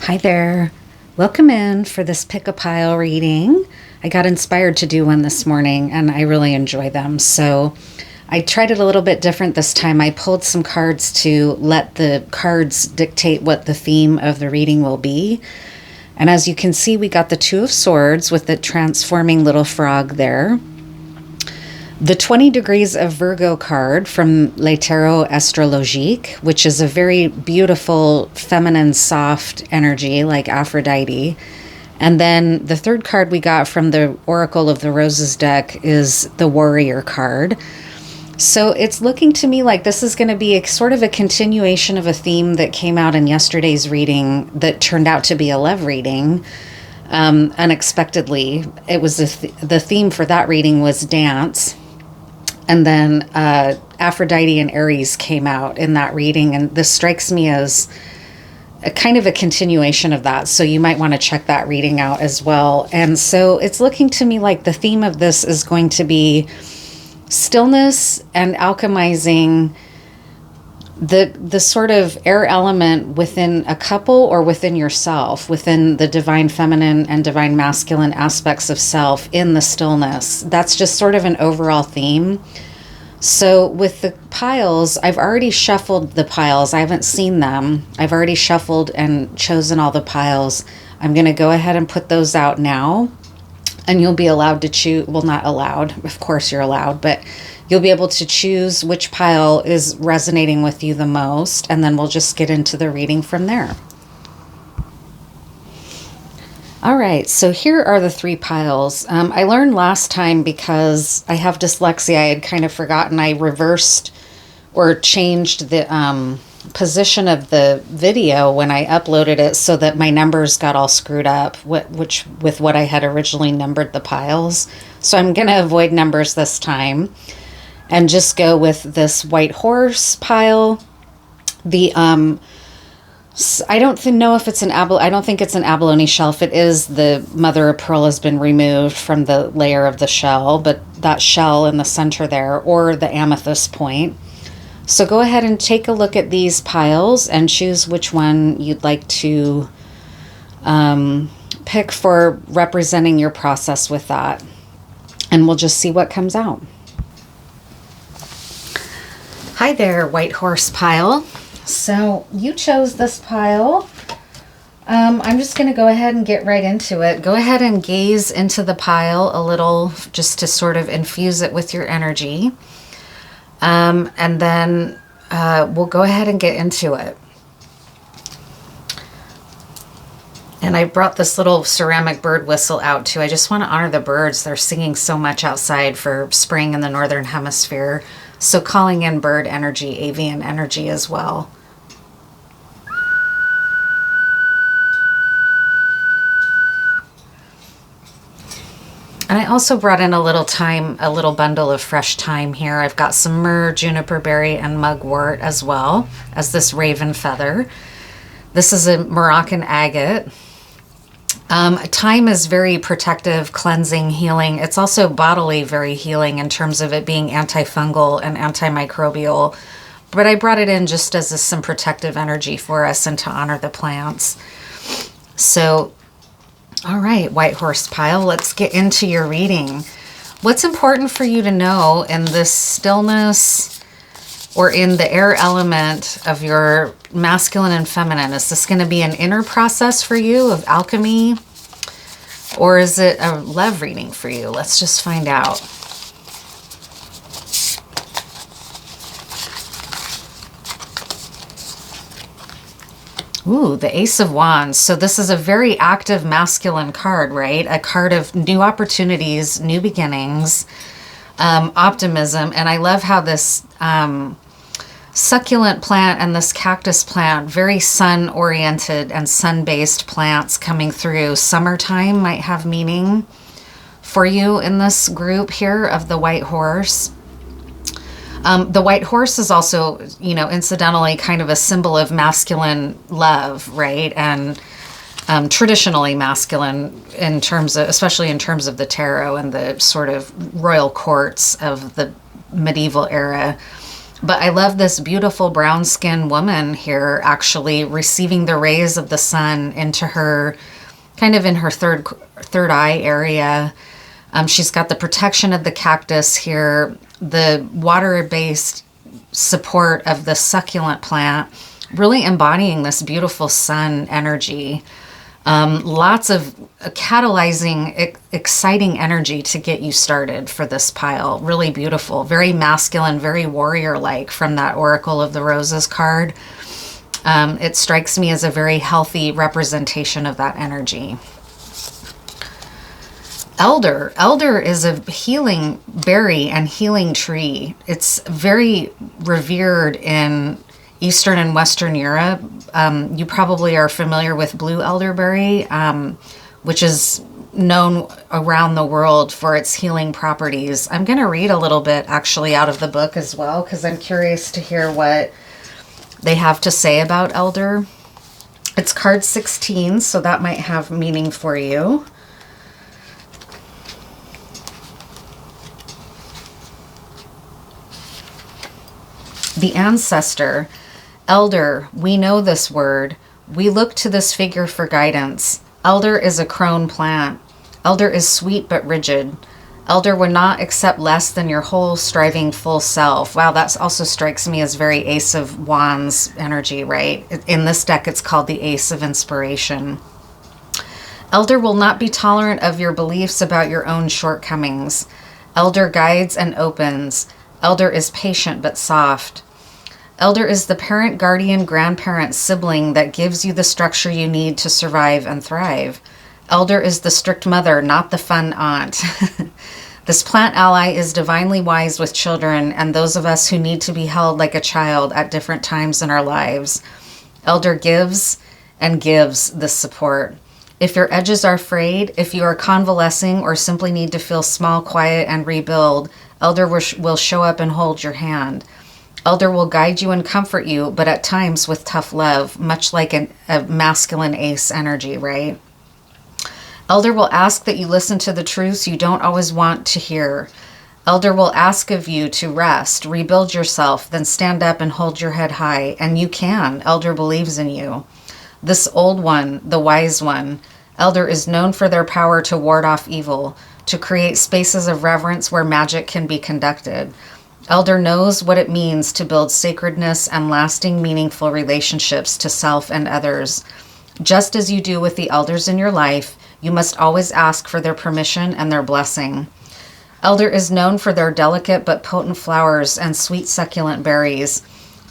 Hi there. Welcome in for this pick a pile reading. I got inspired to do one this morning and I really enjoy them. So I tried it a little bit different this time. I pulled some cards to let the cards dictate what the theme of the reading will be. And as you can see, we got the Two of Swords with the transforming little frog there. The 20 Degrees of Virgo card from Le Tarot Astrologique, which is a very beautiful, feminine, soft energy like Aphrodite. And then the third card we got from the Oracle of the Roses deck is the Warrior card. So it's looking to me like this is going to be sort of a continuation of a theme that came out in yesterday's reading that turned out to be a love reading. Unexpectedly, it was the theme for that reading was dance. And then Aphrodite and Aries came out in that reading, and this strikes me as a kind of a continuation of that. So you might want to check that reading out as well. And so it's looking to me like the theme of this is going to be stillness and alchemizing the sort of air element within a couple or within yourself, within the divine feminine and divine masculine aspects of self in the stillness. That's just sort of an overall theme. So with the piles, I've already shuffled the piles. I haven't seen them. I've already shuffled and chosen all the piles. I'm going to go ahead and put those out now. And you'll be allowed to choose, well, not allowed, of course you're allowed, but you'll be able to choose which pile is resonating with you the most, and then we'll just get into the reading from there. All right, so here are the three piles. I learned last time because I have dyslexia, I had kind of forgotten, I reversed or changed the position of the video when I uploaded it so that my numbers got all screwed up, with what I had originally numbered the piles. So I'm going to avoid numbers this time and just go with this white horse pile. The I don't know if it's I don't think it's an abalone shell. If it is, the mother of pearl has been removed from the layer of the shell, but that shell in the center there, or the amethyst point. So go ahead and take a look at these piles and choose which one you'd like to pick for representing your process with that. And we'll just see what comes out. Hi there, white horse pile. So you chose this pile. I'm just going to go ahead and get right into it. Go ahead and gaze into the pile a little just to sort of infuse it with your energy. And then we'll go ahead and get into it. And I brought this little ceramic bird whistle out too. I just want to honor the birds. They're singing so much outside for spring in the northern hemisphere. So calling in bird energy, avian energy as well. And I also brought in a little thyme, a little bundle of fresh thyme here. I've got some myrrh, juniper berry, and mugwort as well as this raven feather. This is a Moroccan agate. Thyme is very protective, cleansing, healing. It's also bodily very healing in terms of it being antifungal and antimicrobial. But I brought it in just as some protective energy for us and to honor the plants. So, all right, white horse pile, let's get into your reading. What's important for you to know in this stillness or in the air element of your masculine and feminine? Is this going to be an inner process for you of alchemy? Or is it a love reading for you? Let's just find out. Ooh, the Ace of Wands. So this is a very active masculine card, right? A card of new opportunities, new beginnings, optimism. And I love how this succulent plant and this cactus plant, very sun-oriented and sun-based plants coming through. Summertime might have meaning for you in this group here of the white horse. The white horse is also, incidentally kind of a symbol of masculine love, right? And traditionally masculine in terms of, especially in terms of the tarot and the sort of royal courts of the medieval era. But I love this beautiful brown skinned woman here actually receiving the rays of the sun into her, kind of in her third eye area. She's got the protection of the cactus here, the water-based support of the succulent plant, really embodying this beautiful sun energy. Lots of catalyzing, exciting energy to get you started for this pile. Really beautiful, very masculine, very warrior-like from that Oracle of the Roses card. It strikes me as a very healthy representation of that energy. Elder. Elder is a healing berry and healing tree. It's very revered in Eastern and Western Europe. You probably are familiar with blue elderberry, which is known around the world for its healing properties. I'm going to read a little bit actually out of the book as well, because I'm curious to hear what they have to say about elder. It's card 16, so that might have meaning for you. The ancestor. Elder, we know this word. We look to this figure for guidance. Elder is a crone plant. Elder is sweet but rigid. Elder would not accept less than your whole striving full self. Wow, that also strikes me as very Ace of Wands energy, right? In this deck, it's called the Ace of Inspiration. Elder will not be tolerant of your beliefs about your own shortcomings. Elder guides and opens. Elder is patient but soft. Elder is the parent, guardian, grandparent, sibling that gives you the structure you need to survive and thrive. Elder is the strict mother, not the fun aunt. This plant ally is divinely wise with children and those of us who need to be held like a child at different times in our lives. Elder gives and gives this support. If your edges are frayed, if you are convalescing or simply need to feel small, quiet, and rebuild, Elder will show up and hold your hand. Elder will guide you and comfort you, but at times with tough love, much like a masculine ace energy, right? Elder will ask that you listen to the truths you don't always want to hear. Elder will ask of you to rest, rebuild yourself, then stand up and hold your head high. And you can. Elder believes in you. This old one, the wise one, Elder is known for their power to ward off evil, to create spaces of reverence where magic can be conducted. Elder knows what it means to build sacredness and lasting, meaningful relationships to self and others. Just as you do with the elders in your life, you must always ask for their permission and their blessing. Elder is known for their delicate but potent flowers and sweet succulent berries.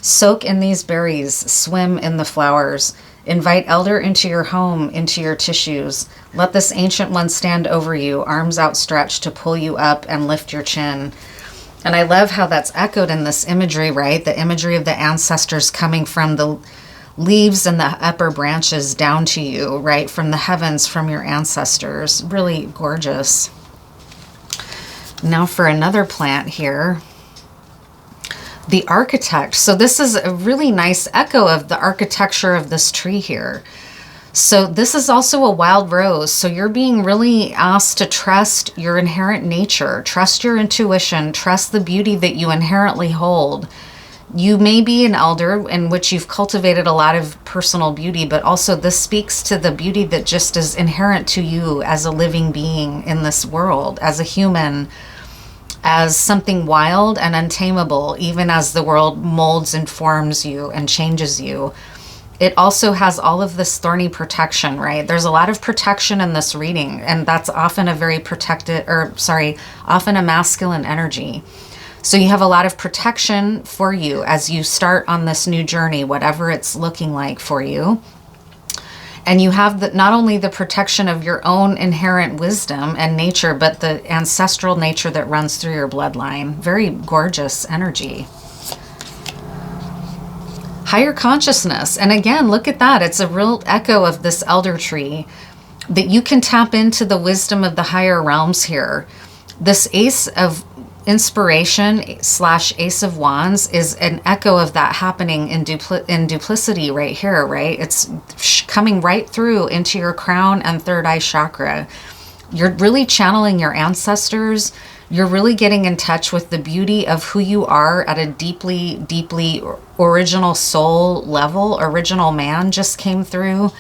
Soak in these berries, swim in the flowers. Invite Elder into your home, into your tissues. Let this ancient one stand over you, arms outstretched to pull you up and lift your chin. And I love how that's echoed in this imagery, right? The imagery of the ancestors coming from the leaves and the upper branches down to you, right? From the heavens, from your ancestors. Really gorgeous. Now for another plant here. The architect. So this is a really nice echo of the architecture of this tree here. So this is also a wild rose. So you're being really asked to trust your inherent nature, trust your intuition, trust the beauty that you inherently hold. You may be an elder in which you've cultivated a lot of personal beauty, but also this speaks to the beauty that just is inherent to you as a living being in this world, as a human, as something wild and untamable, even as the world molds and forms you and changes you. It also has all of this thorny protection, right? There's a lot of protection in this reading, and that's often a very often a masculine energy. So you have a lot of protection for you as you start on this new journey, whatever it's looking like for you. And you have not only the protection of your own inherent wisdom and nature, but the ancestral nature that runs through your bloodline. Very gorgeous energy. Higher consciousness. And again, look at that. It's a real echo of this elder tree, that you can tap into the wisdom of the higher realms here. This Ace of Inspiration / Ace of Wands is an echo of that happening in duplicity right here, right? It's coming right through into your crown and third eye chakra. You're really channeling your ancestors, You're really getting in touch with the beauty of who you are at a deeply, deeply original soul level. Original man just came through.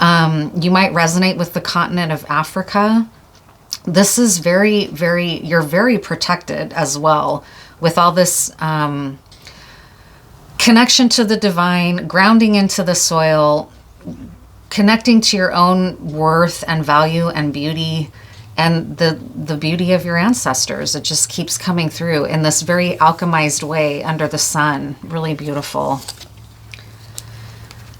You might resonate with the continent of Africa. This is very, very, you're very protected as well with all this connection to the divine, grounding into the soil, connecting to your own worth and value and beauty, and the beauty of your ancestors. It just keeps coming through in this very alchemized way under the sun. Really beautiful.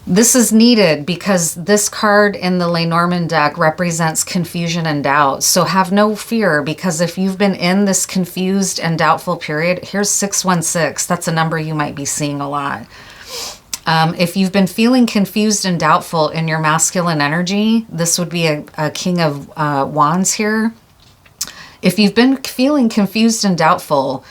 This is needed because this card in the Lenormand deck represents confusion and doubt. So have no fear, because if you've been in this confused and doubtful period, here's 616. That's a number you might be seeing a lot. If you've been feeling confused and doubtful in your masculine energy, this would be a King of Wands here. If you've been feeling confused and doubtful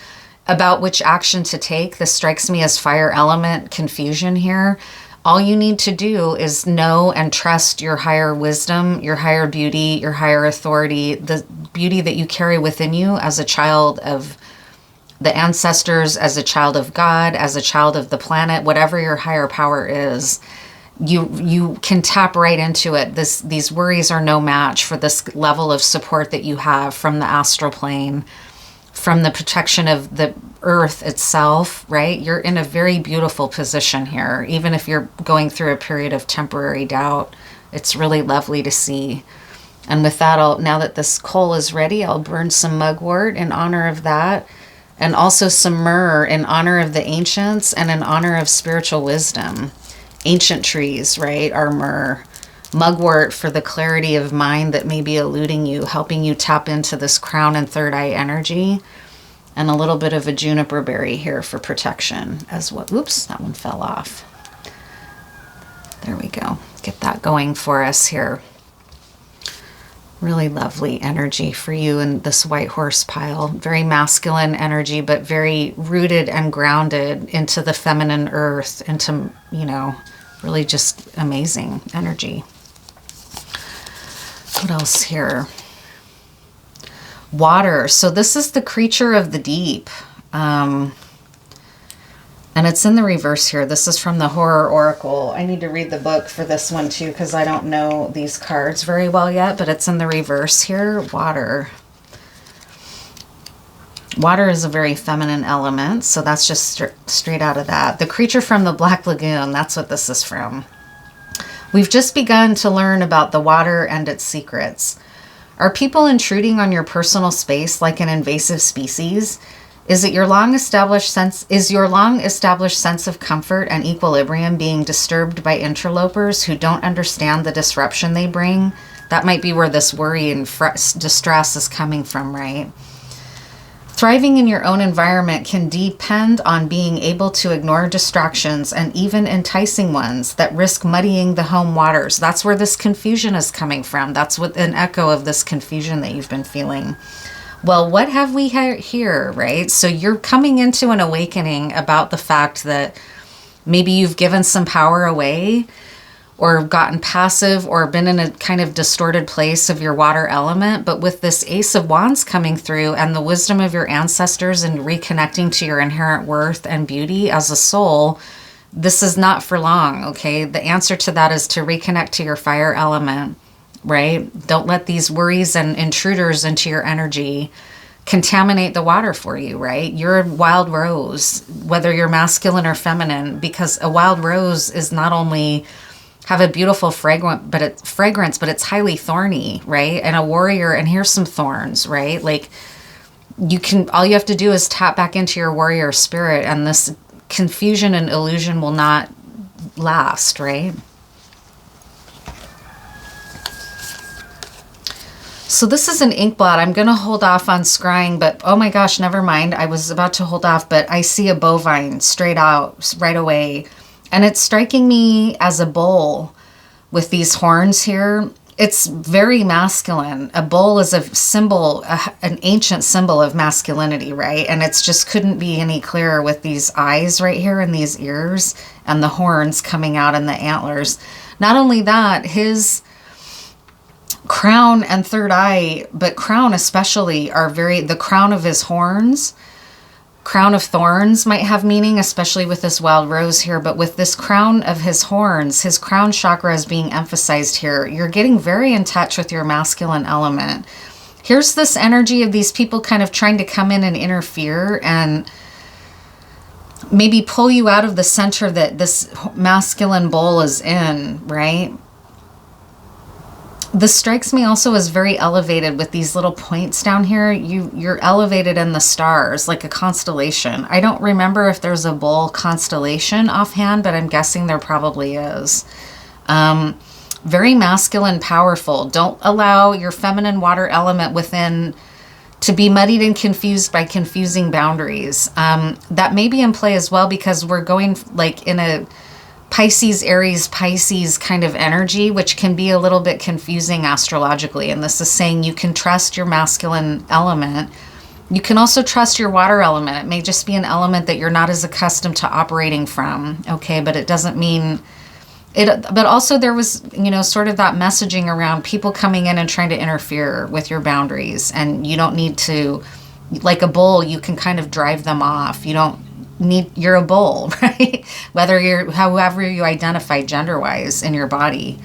about which action to take, this strikes me as fire element confusion here. All you need to do is know and trust your higher wisdom, your higher beauty, your higher authority, the beauty that you carry within you as a child of the ancestors, as a child of God, as a child of the planet, whatever your higher power is. You can tap right into it. These worries are no match for this level of support that you have from the astral plane, from the protection of the earth itself, right? You're in a very beautiful position here. Even if you're going through a period of temporary doubt, it's really lovely to see. And with that, now that this coal is ready, I'll burn some mugwort in honor of that, and also some myrrh in honor of the ancients and in honor of spiritual wisdom. Ancient trees, right, are myrrh. Mugwort for the clarity of mind that may be eluding you, helping you tap into this crown and third eye energy. And a little bit of a juniper berry here for protection as well. Oops, that one fell off. There we go. Get that going for us here. Really lovely energy for you in this white horse pile. Very masculine energy, but very rooted and grounded into the feminine earth, into, you know, really just amazing energy. What else here? Water. So this is the creature of the deep. And it's in the reverse here. This is from the Horror Oracle. I need to read the book for this one too, because I don't know these cards very well yet, but it's in the reverse here. Water. Water is a very feminine element, so that's just straight out of that. The creature from the Black Lagoon, that's what this is from. We've just begun to learn about the water and its secrets. Are people intruding on your personal space like an invasive species? Is your long established sense of comfort and equilibrium being disturbed by interlopers who don't understand the disruption they bring? That might be where this worry and distress is coming from, right? Thriving in your own environment can depend on being able to ignore distractions and even enticing ones that risk muddying the home waters. That's where this confusion is coming from. That's what an echo of this confusion that you've been feeling. Well, what have we here, right? So you're coming into an awakening about the fact that maybe you've given some power away, or gotten passive, or been in a kind of distorted place of your water element. But with this Ace of Wands coming through and the wisdom of your ancestors and reconnecting to your inherent worth and beauty as a soul, this is not for long, okay? The answer to that is to reconnect to your fire element, right? Don't let these worries and intruders into your energy contaminate the water for you, right? You're a wild rose, whether you're masculine or feminine, because a wild rose is not only have a beautiful fragrance, but it's highly thorny, right? And a warrior, and here's some thorns, right? Like all you have to do is tap back into your warrior spirit, and this confusion and illusion will not last, right? So this is an ink blot. I'm going to hold off on scrying, but oh my gosh, never mind. I was about to hold off, but I see a bovine straight out right away. And it's striking me as a bull with these horns here. It's very masculine. A bull is a symbol, an ancient symbol of masculinity, right? And it's just couldn't be any clearer with these eyes right here and these ears and the horns coming out and the antlers. Not only that, his Crown and third eye, but crown especially, are very, the crown of his horns, crown of thorns might have meaning, especially with this wild rose here, but with this crown of his horns, his crown chakra is being emphasized here. You're getting very in touch with your masculine element. Here's this energy of these people kind of trying to come in and interfere and maybe pull you out of the center that this masculine bowl is in, right? This strikes me also as very elevated with these little points down here. You're elevated in the stars, like a constellation. I don't remember if there's a bull constellation offhand, but I'm guessing there probably is. Very masculine, powerful. Don't allow your feminine water element within to be muddied and confused by confusing boundaries. That may be in play as well, because we're going like in a Pisces, Aries, Pisces kind of energy, which can be a little bit confusing astrologically. And this is saying you can trust your masculine element. You can also trust your water element. It may just be an element that you're not as accustomed to operating from. Okay, but it doesn't mean it. But also there was, you know, sort of that messaging around people coming in and trying to interfere with your boundaries. And you don't need to, like a bull, you can kind of drive them off. You don't you're a bull, right? Whether you're, however you identify gender-wise in your body.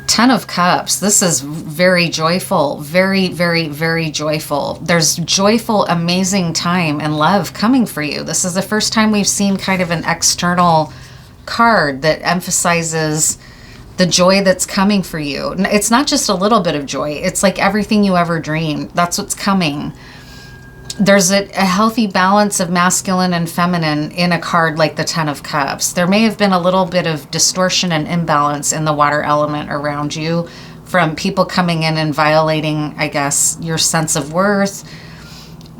Ten of Cups. This is very joyful, very, very, very joyful. There's joyful, amazing time and love coming for you. This is the first time we've seen kind of an external card that emphasizes the joy that's coming for you. It's not just a little bit of joy. It's like everything you ever dreamed. That's what's coming. There's a healthy balance of masculine and feminine in a card like the Ten of Cups. There may have been a little bit of distortion and imbalance in the water element around you from people coming in and violating, I guess, your sense of worth,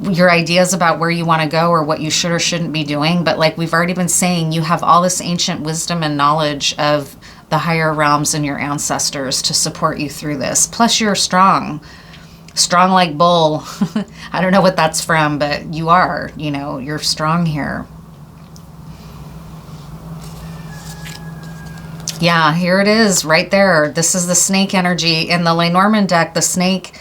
your ideas about where you want to go or what you should or shouldn't be doing. But like we've already been saying, you have all this ancient wisdom and knowledge of the higher realms and your ancestors to support you through this. Plus you're strong like bull. I don't know what that's from, but you are, you know, you're strong here. Yeah, here it is right there. This is the snake energy. In the Lenormand deck, the snake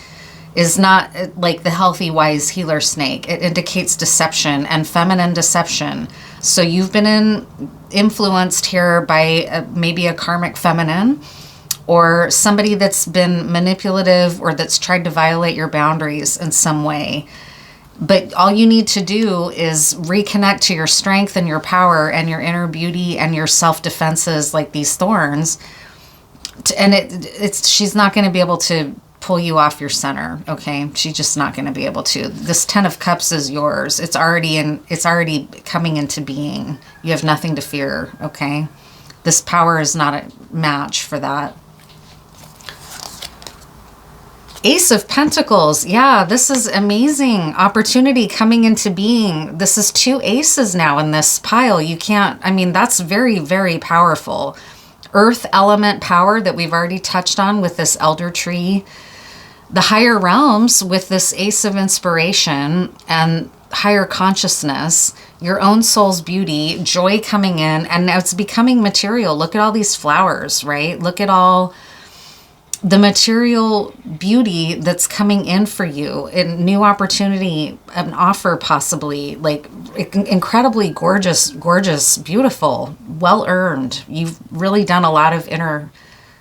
is not like the healthy, wise healer snake. It indicates deception and feminine deception. So you've been influenced here by maybe a karmic feminine or somebody that's been manipulative or that's tried to violate your boundaries in some way. But all you need to do is reconnect to your strength and your power and your inner beauty and your self-defenses like these thorns. And she's not going to be able to pull you off your center, okay? She's just not going to be able to. This Ten of Cups is yours. It's already coming into being. You have nothing to fear, okay? This power is not a match for that. Ace of Pentacles. Yeah, this is amazing opportunity coming into being. This is 2 aces now in this pile. You can't, I mean, that's very, very powerful. Earth element power that we've already touched on with this elder tree. The higher realms with this Ace of Inspiration and higher consciousness, your own soul's beauty, joy coming in, and now it's becoming material. Look at all these flowers, right? Look at all the material beauty that's coming in for you, a new opportunity, an offer possibly, like incredibly gorgeous, beautiful, well earned. You've really done a lot of inner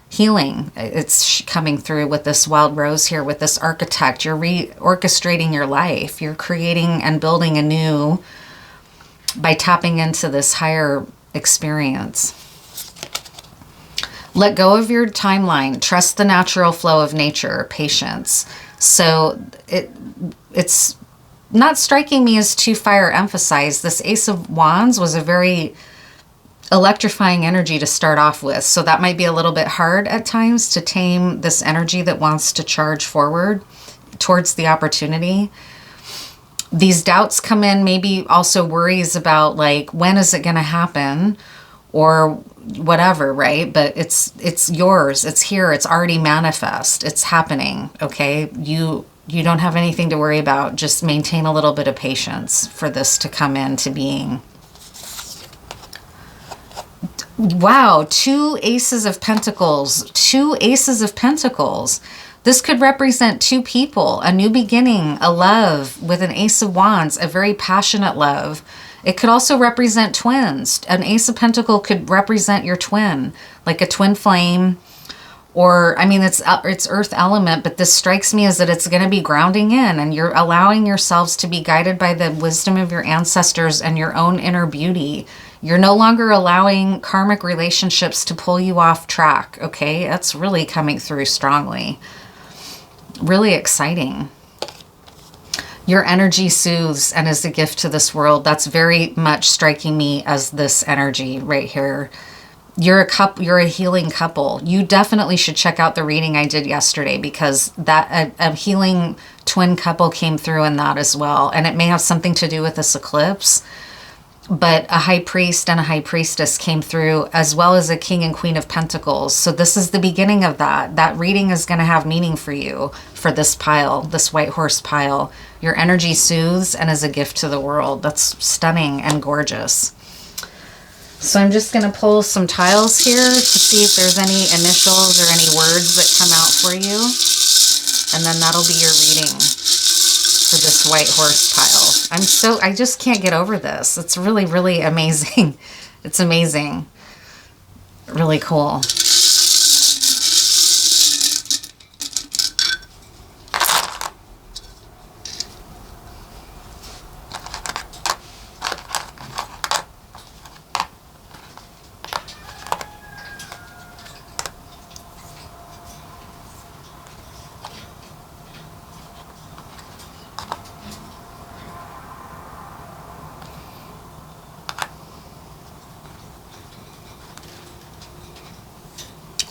healing. It's coming through with this wild rose here, with this architect. You're reorchestrating your life. You're creating and building anew by tapping into this higher experience. Let go of your timeline. Trust the natural flow of nature. Patience. So it's not striking me as too fire emphasized. This Ace of Wands was a very electrifying energy to start off with. So that might be a little bit hard at times to tame this energy that wants to charge forward towards the opportunity. These doubts come in, maybe also worries about like, when is it going to happen? Or whatever, right? But it's yours. It's here. It's already manifest. It's happening, okay? You don't have anything to worry about. Just maintain a little bit of patience for this to come into being. Wow, two aces of pentacles. Two aces of pentacles. This could represent two people, a new beginning, a love with an ace of wands, a very passionate love. It could also represent twins. An ace of pentacle could represent your twin, like a twin flame. Or, I mean, it's earth element, but this strikes me as that it's going to be grounding in, and you're allowing yourselves to be guided by the wisdom of your ancestors and your own inner beauty. You're no longer allowing karmic relationships to pull you off track, okay? That's really coming through strongly. Really exciting. Your energy soothes and is a gift to this world. That's very much striking me as this energy right here. You're a healing couple. You definitely should check out the reading I did yesterday, because that a healing twin couple came through in that as well. And it may have something to do with this eclipse, but a high priest and a high priestess came through, as well as a king and queen of pentacles. So this is the beginning of that. That reading is going to have meaning for you, for this pile, this white horse pile. Your energy soothes and is a gift to the world. That's stunning and gorgeous. So I'm just going to pull some tiles here to see if there's any initials or any words that come out for you. And then that'll be your reading for this white horse pile. I just can't get over this. It's really, really amazing. It's amazing. Really cool.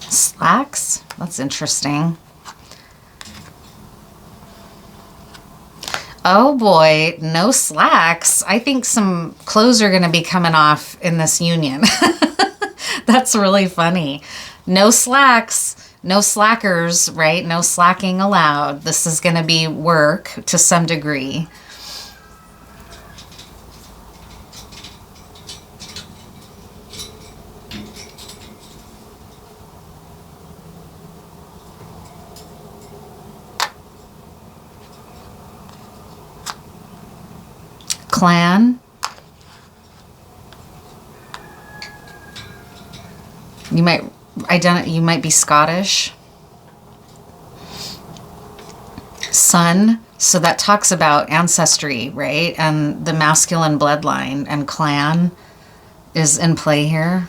Slacks? That's interesting. Oh boy, no slacks. I think some clothes are going to be coming off in this union. That's really funny. No slacks, no slackers, right? No slacking allowed. This is going to be work to some degree. Clan. You might be Scottish. Sun. So that talks about ancestry, right? And the masculine bloodline, and clan is in play here.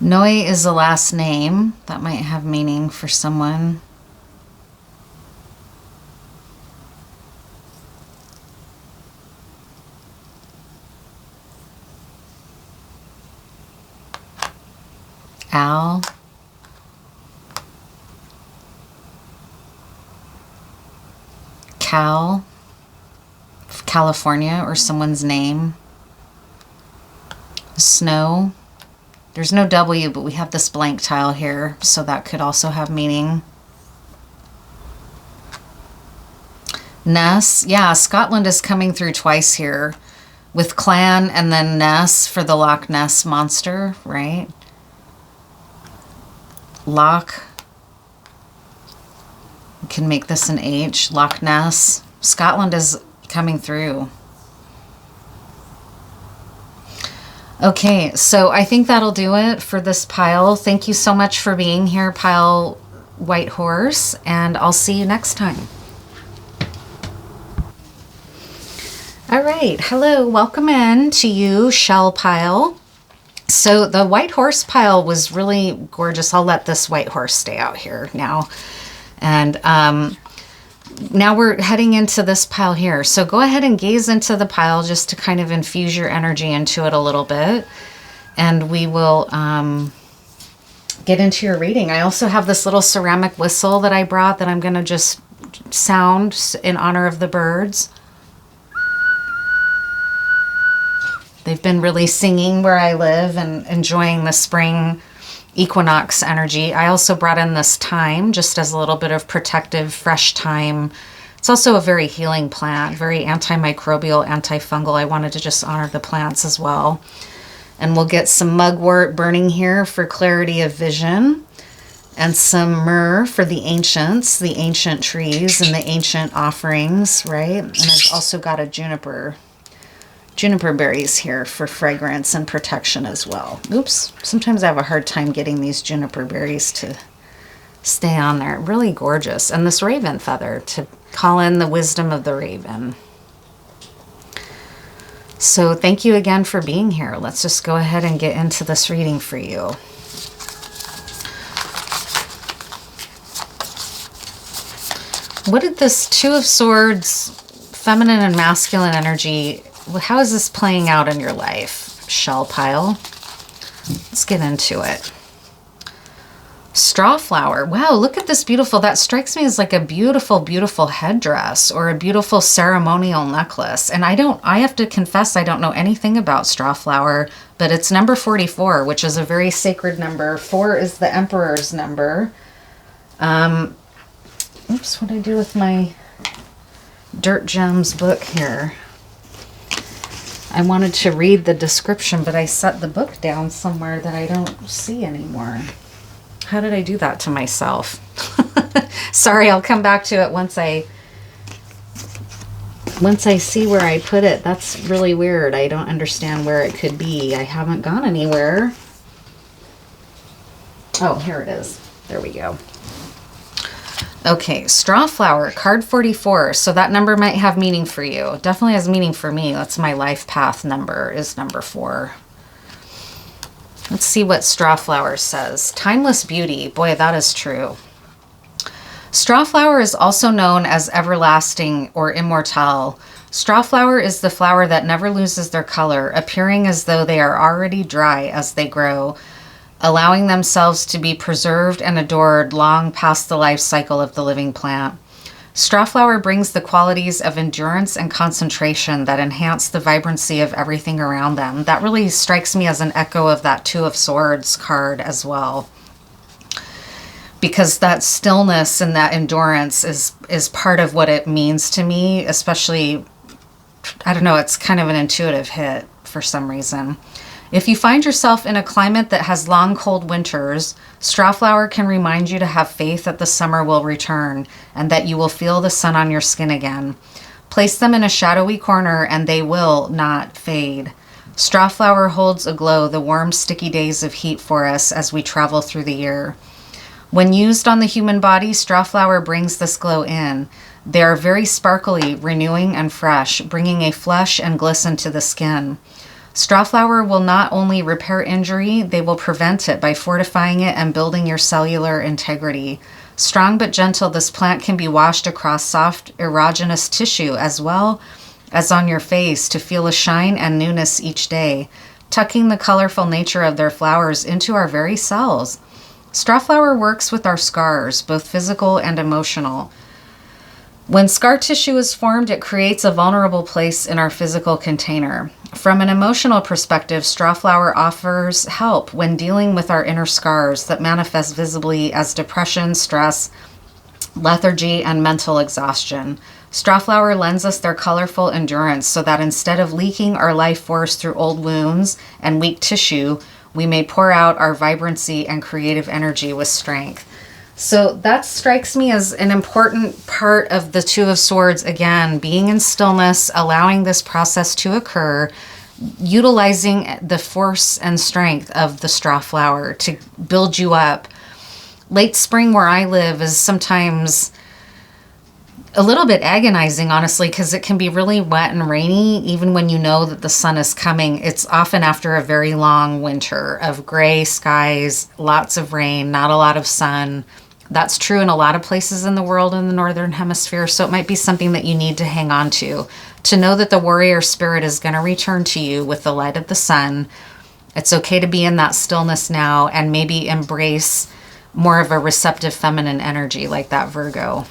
Noi is the last name. That might have meaning for someone. Al. Cal. California, or someone's name. Snow. There's no W, but we have this blank tile here, so that could also have meaning. Ness. Yeah, Scotland is coming through twice here, with clan and then Ness for the Loch Ness monster, right? Loch. We can make this an H. Loch Ness. Scotland is coming through. Okay, so I think that'll do it for this pile. Thank you so much for being here, Pile White Horse, and I'll see you next time. All right, hello, welcome in to you, Shell Pile. So the White Horse pile was really gorgeous. I'll let this white horse stay out here now. And now we're heading into this pile here. So go ahead and gaze into the pile just to kind of infuse your energy into it a little bit. And we will get into your reading. I also have this little ceramic whistle that I brought that I'm going to just sound in honor of the birds. They've been really singing where I live and enjoying the spring equinox energy. I also brought in this thyme just as a little bit of protective, fresh thyme. It's also a very healing plant, very antimicrobial, antifungal. I wanted to just honor the plants as well. And we'll get some mugwort burning here for clarity of vision, and some myrrh for the ancients, the ancient trees and the ancient offerings, right? And I've also got a juniper berries here for fragrance and protection as well. Oops, sometimes I have a hard time getting these juniper berries to stay on there. Really gorgeous. And this raven feather to call in the wisdom of the raven. So thank you again for being here. Let's just go ahead and get into this reading for you. What did this Two of Swords, feminine and masculine energy, how is this playing out in your life, shell pile? Let's get into it. Straw flower. Wow, look at this beautiful, that strikes me as like a beautiful, beautiful headdress or a beautiful ceremonial necklace. And I have to confess, I don't know anything about straw flower, but it's number 44, which is a very sacred number. 4 is the emperor's number. Oops, what did I do with my Dirt Gems book here? I wanted to read the description, but I set the book down somewhere that I don't see anymore. How did I do that to myself? Sorry, I'll come back to it once I see where I put it. That's really weird. I don't understand where it could be. I haven't gone anywhere. Oh, here it is. There we go. Okay, straw flower, card 44. So that number might have meaning for you. Definitely has meaning for me. That's my life path number, is number 4. Let's see what straw flower says. Timeless beauty. Boy, that is true. Straw flower is also known as everlasting or immortal. Straw flower is the flower that never loses their color, appearing as though they are already dry as they grow, allowing themselves to be preserved and adored long past the life cycle of the living plant. Straw flower brings the qualities of endurance and concentration that enhance the vibrancy of everything around them. That really strikes me as an echo of that Two of Swords card as well. Because that stillness and that endurance is part of what it means to me, especially, I don't know, it's kind of an intuitive hit for some reason. If you find yourself in a climate that has long, cold winters, straw flower can remind you to have faith that the summer will return and that you will feel the sun on your skin again. Place them in a shadowy corner and they will not fade. Straw flower holds aglow the warm, sticky days of heat for us as we travel through the year. When used on the human body, straw flower brings this glow in. They are very sparkly, renewing, and fresh, bringing a flush and glisten to the skin. Straw flower will not only repair injury, they will prevent it by fortifying it and building your cellular integrity. Strong but gentle, this plant can be washed across soft, erogenous tissue as well as on your face to feel a shine and newness each day, tucking the colorful nature of their flowers into our very cells. Straw flower works with our scars, both physical and emotional. When scar tissue is formed, it creates a vulnerable place in our physical container. From an emotional perspective, straw flower offers help when dealing with our inner scars that manifest visibly as depression, stress, lethargy, and mental exhaustion. Straw flower lends us their colorful endurance so that instead of leaking our life force through old wounds and weak tissue, we may pour out our vibrancy and creative energy with strength. So that strikes me as an important part of the Two of Swords. Again, being in stillness, allowing this process to occur, utilizing the force and strength of the straw flower to build you up. Late spring where I live is sometimes a little bit agonizing, honestly, because it can be really wet and rainy, even when you know that the sun is coming. It's often after a very long winter of gray skies, lots of rain, not a lot of sun. That's true in a lot of places in the world in the Northern Hemisphere, so it might be something that you need to hang on to know that the warrior spirit is going to return to you with the light of the sun It's okay to be in that stillness now and maybe embrace more of a receptive feminine energy like that Virgo.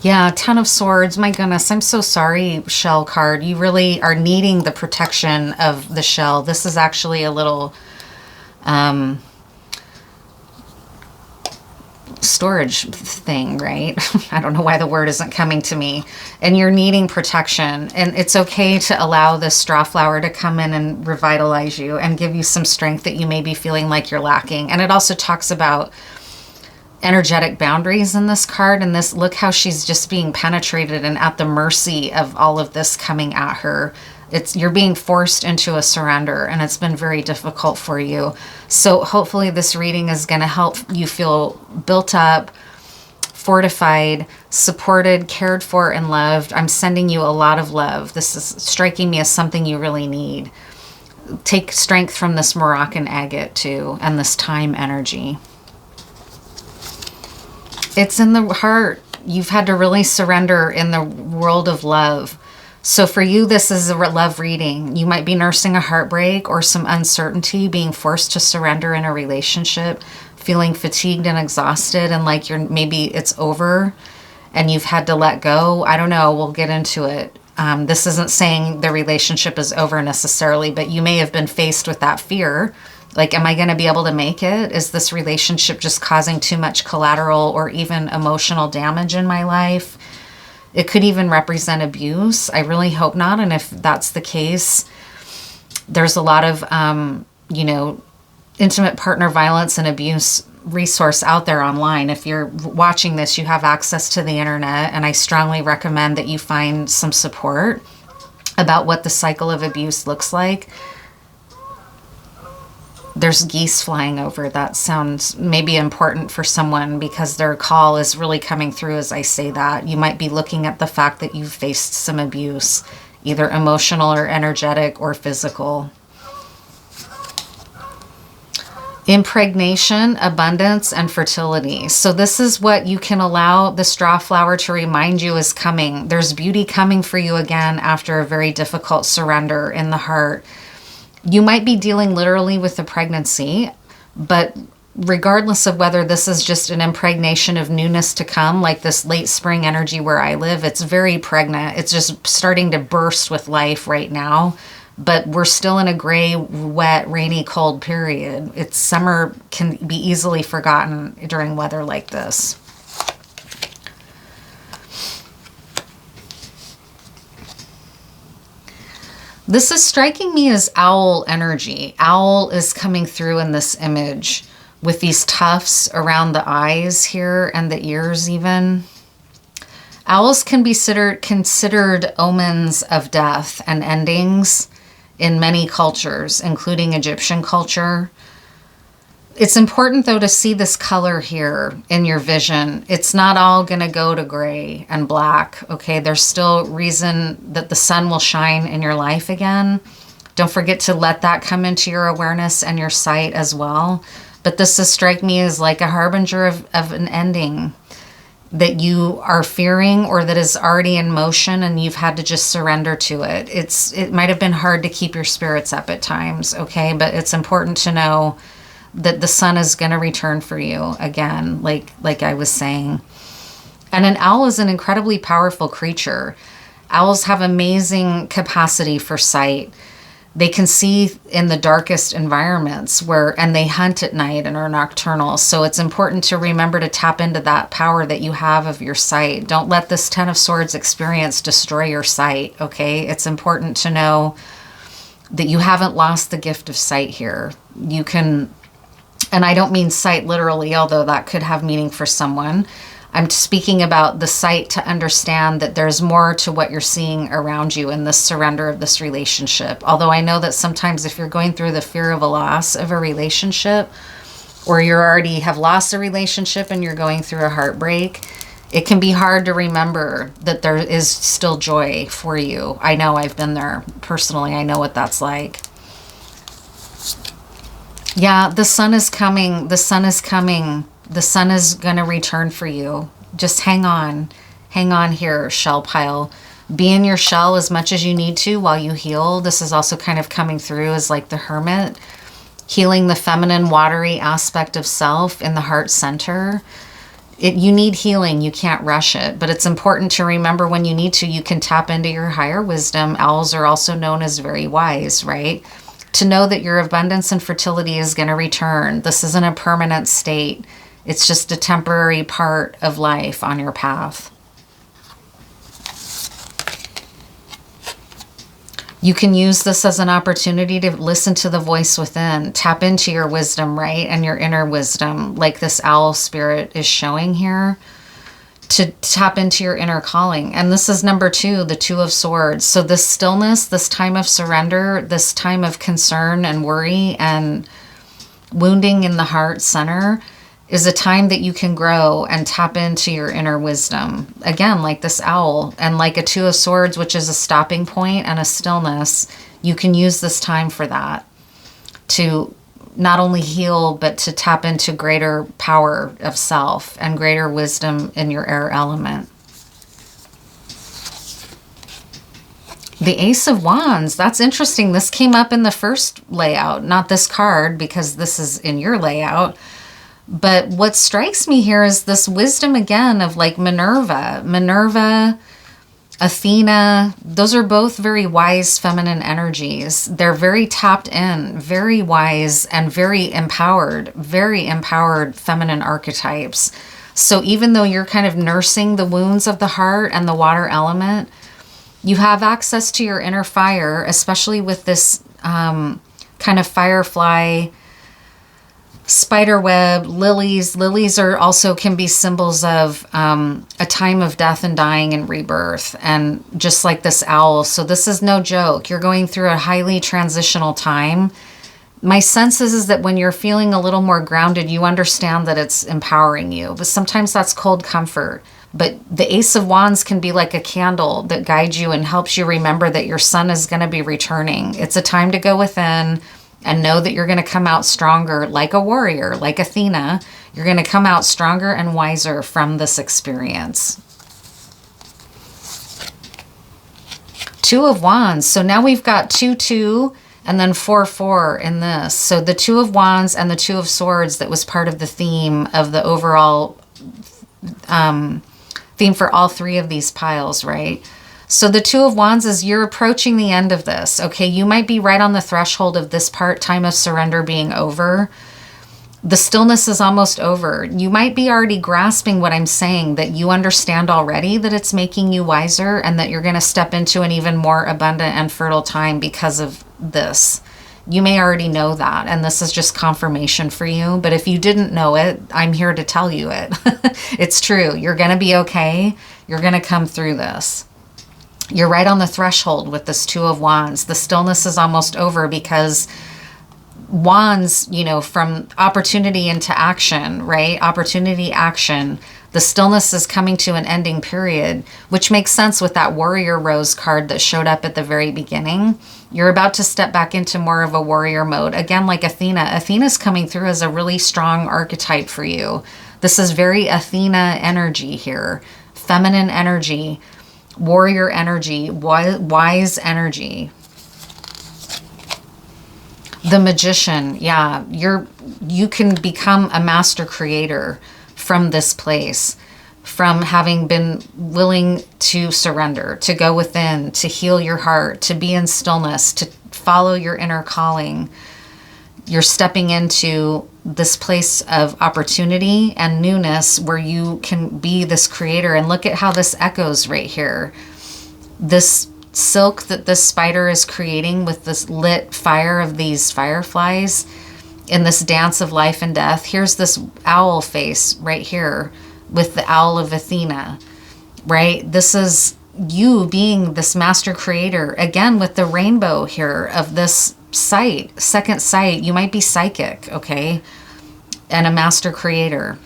Yeah, Ten of Swords. My goodness, I'm so sorry, Shell card. You really are needing the protection of the shell. This is actually a little storage thing, right? I don't know why the word isn't coming to me. And you're needing protection. And it's okay to allow this straw flower to come in and revitalize you and give you some strength that you may be feeling like you're lacking. And it also talks about energetic boundaries in this card, and this, look how she's just being penetrated and at the mercy of all of this coming at her. You're being forced into a surrender, and it's been very difficult for you. So hopefully this reading is going to help you feel built up, fortified, supported, cared for, and loved. I'm sending you a lot of love. This is striking me as something you really need. Take strength from this Moroccan agate too, and this time energy. It's in the heart. You've had to really surrender in the world of love. So for you, this is a love reading. You might be nursing a heartbreak or some uncertainty, being forced to surrender in a relationship, feeling fatigued and exhausted, and like maybe it's over and you've had to let go. I don't know. We'll get into it. This isn't saying the relationship is over necessarily, but you may have been faced with that fear. Like, am I going to be able to make it? Is this relationship just causing too much collateral or even emotional damage in my life? It could even represent abuse. I really hope not. And if that's the case, there's a lot of, intimate partner violence and abuse resource out there online. If you're watching this, you have access to the internet, and I strongly recommend that you find some support about what the cycle of abuse looks like. There's geese flying over. That sounds maybe important for someone because their call is really coming through as I say that. You might be looking at the fact that you've faced some abuse, either emotional or energetic or physical. Impregnation, abundance, and fertility. So this is what you can allow the straw flower to remind you is coming. There's beauty coming for you again after a very difficult surrender in the heart. You might be dealing literally with a pregnancy, but regardless of whether this is just an impregnation of newness to come, like this late spring energy where I live, it's very pregnant. It's just starting to burst with life right now, but we're still in a gray, wet, rainy, cold period. Summer can be easily forgotten during weather like this. This is striking me as owl energy. Owl is coming through in this image with these tufts around the eyes here and the ears even. Owls can be considered omens of death and endings in many cultures, including Egyptian culture. It's important, though, to see this color here in your vision. It's not all going to go to gray and black, okay? There's still reason that the sun will shine in your life again. Don't forget to let that come into your awareness and your sight as well. But this does strike me as like a harbinger of an ending that you are fearing or that is already in motion and you've had to just surrender to it. It might have been hard to keep your spirits up at times, okay? But it's important to know that the sun is going to return for you again, like I was saying. And an owl is an incredibly powerful creature. Owls have amazing capacity for sight. They can see in the darkest environments and they hunt at night and are nocturnal. So it's important to remember to tap into that power that you have of your sight. Don't let this Ten of Swords experience destroy your sight, okay? It's important to know that you haven't lost the gift of sight here. You can, and I don't mean sight literally, although that could have meaning for someone. I'm speaking about the sight to understand that there's more to what you're seeing around you in this surrender of this relationship. Although I know that sometimes if you're going through the fear of a loss of a relationship, or you already have lost a relationship and you're going through a heartbreak, it can be hard to remember that there is still joy for you. I know I've been there personally. I know what that's like. Yeah, the sun is coming. The sun is coming. The sun is going to return for you. Just hang on. Hang on here, shell pile. Be in your shell as much as you need to while you heal. This is also kind of coming through as like the hermit, healing the feminine, watery aspect of self in the heart center. You need healing. You can't rush it, but it's important to remember when you need to, you can tap into your higher wisdom. Owls are also known as very wise, right? To know that your abundance and fertility is going to return. This isn't a permanent state. It's just a temporary part of life on your path. You can use this as an opportunity to listen to the voice within, tap into your wisdom, right? And your inner wisdom, like this owl spirit is showing here, to tap into your inner calling. And this is number 2, the 2 of Swords. So this stillness, this time of surrender, this time of concern and worry and wounding in the heart center is a time that you can grow and tap into your inner wisdom. Again, like this owl, and like a 2 of Swords, which is a stopping point and a stillness, you can use this time for that, to not only heal, but to tap into greater power of self and greater wisdom in your air element. The Ace of Wands, that's interesting. This came up in the first layout, not this card, because this is in your layout. But what strikes me here is this wisdom again of like Minerva, Athena. Those are both very wise feminine energies. They're very tapped in, very wise, and very empowered feminine archetypes. So even though you're kind of nursing the wounds of the heart and the water element, you have access to your inner fire, especially with this kind of firefly, spiderweb, lilies. Lilies are also can be symbols of a time of death and dying and rebirth, and just like this owl. So this is no joke. You're going through a highly transitional time. My sense is that when you're feeling a little more grounded, you understand that it's empowering you. But sometimes that's cold comfort. But the Ace of Wands can be like a candle that guides you and helps you remember that your sun is going to be returning. It's a time to go within and know that you're going to come out stronger, like a warrior, like Athena. You're going to come out stronger and wiser from this experience. 2 of Wands. So now we've got 2-2 and then 4-4 in this. So the 2 of Wands and the 2 of Swords, that was part of the theme of the overall theme for all 3 of these piles, right? So the 2 of Wands is you're approaching the end of this, okay? You might be right on the threshold of this time of surrender being over. The stillness is almost over. You might be already grasping what I'm saying, that you understand already that it's making you wiser and that you're going to step into an even more abundant and fertile time because of this. You may already know that, and this is just confirmation for you. But if you didn't know it, I'm here to tell you it. It's true. You're going to be okay. You're going to come through this. You're right on the threshold with this 2 of Wands. The stillness is almost over because Wands, you know, from opportunity into action, right? Opportunity, action. The stillness is coming to an ending period, which makes sense with that warrior rose card that showed up at the very beginning. You're about to step back into more of a warrior mode. Again, like Athena. Athena's coming through as a really strong archetype for you. This is very Athena energy here. Feminine energy. Warrior energy, wise energy. The Magician, yeah, you can become a master creator from this place, from having been willing to surrender, to go within, to heal your heart, to be in stillness, to follow your inner calling. You're stepping into this place of opportunity and newness where you can be this creator. And look at how this echoes right here. This silk that this spider is creating with this lit fire of these fireflies in this dance of life and death. Here's this owl face right here with the owl of Athena, right? This is you being this master creator, again with the rainbow here of this sight, second sight. You might be psychic, okay? And a master creator,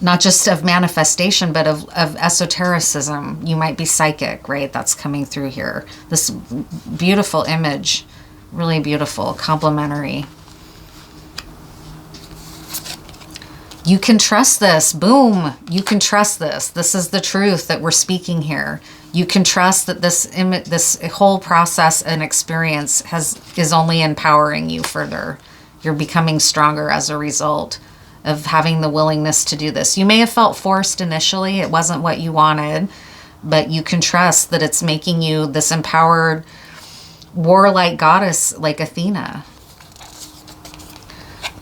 not just of manifestation, but of esotericism. You might be psychic, right? That's coming through here. This beautiful image, really beautiful, complementary. You can trust this. Boom. You can trust this. This is the truth that we're speaking here. You can trust that this whole process and experience is only empowering you further. You're becoming stronger as a result of having the willingness to do this. You may have felt forced initially. It wasn't what you wanted, but you can trust that it's making you this empowered, warlike goddess like Athena.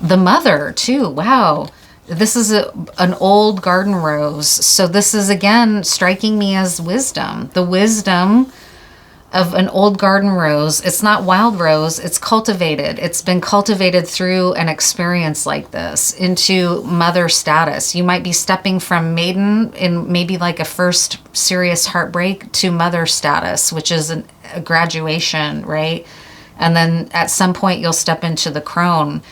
The mother, too. Wow. This is an old garden rose. So this is, again, striking me as wisdom. The wisdom of an old garden rose. It's not wild rose. It's cultivated. It's been cultivated through an experience like this into mother status. You might be stepping from maiden in maybe like a first serious heartbreak to mother status, which is a graduation, right? And then at some point you'll step into the crone.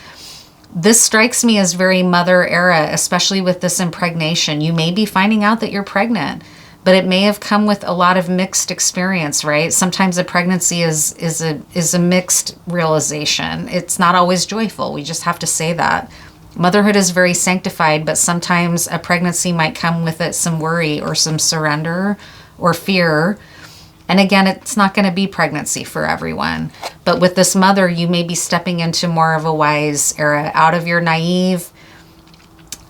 This strikes me as very mother era, especially with this impregnation. You may be finding out that you're pregnant, but it may have come with a lot of mixed experience, right? Sometimes a pregnancy is a mixed realization. It's not always joyful. We just have to say that. Motherhood is very sanctified, but sometimes a pregnancy might come with it some worry or some surrender or fear. And again, it's not going to be pregnancy for everyone. But with this mother, you may be stepping into more of a wise era, out of your naive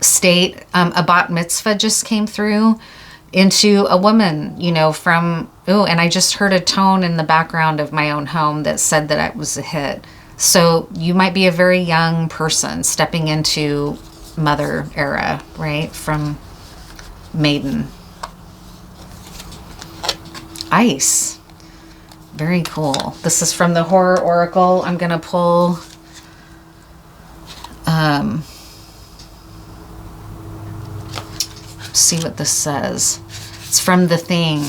state. A bat mitzvah just came through, into a woman, you know, from, oh, and I just heard a tone in the background of my own home that said that it was a hit. So you might be a very young person stepping into mother era, right? From maiden. Ice. Very cool. This is from the Horror Oracle. I'm going to pull see what this says. It's from The Thing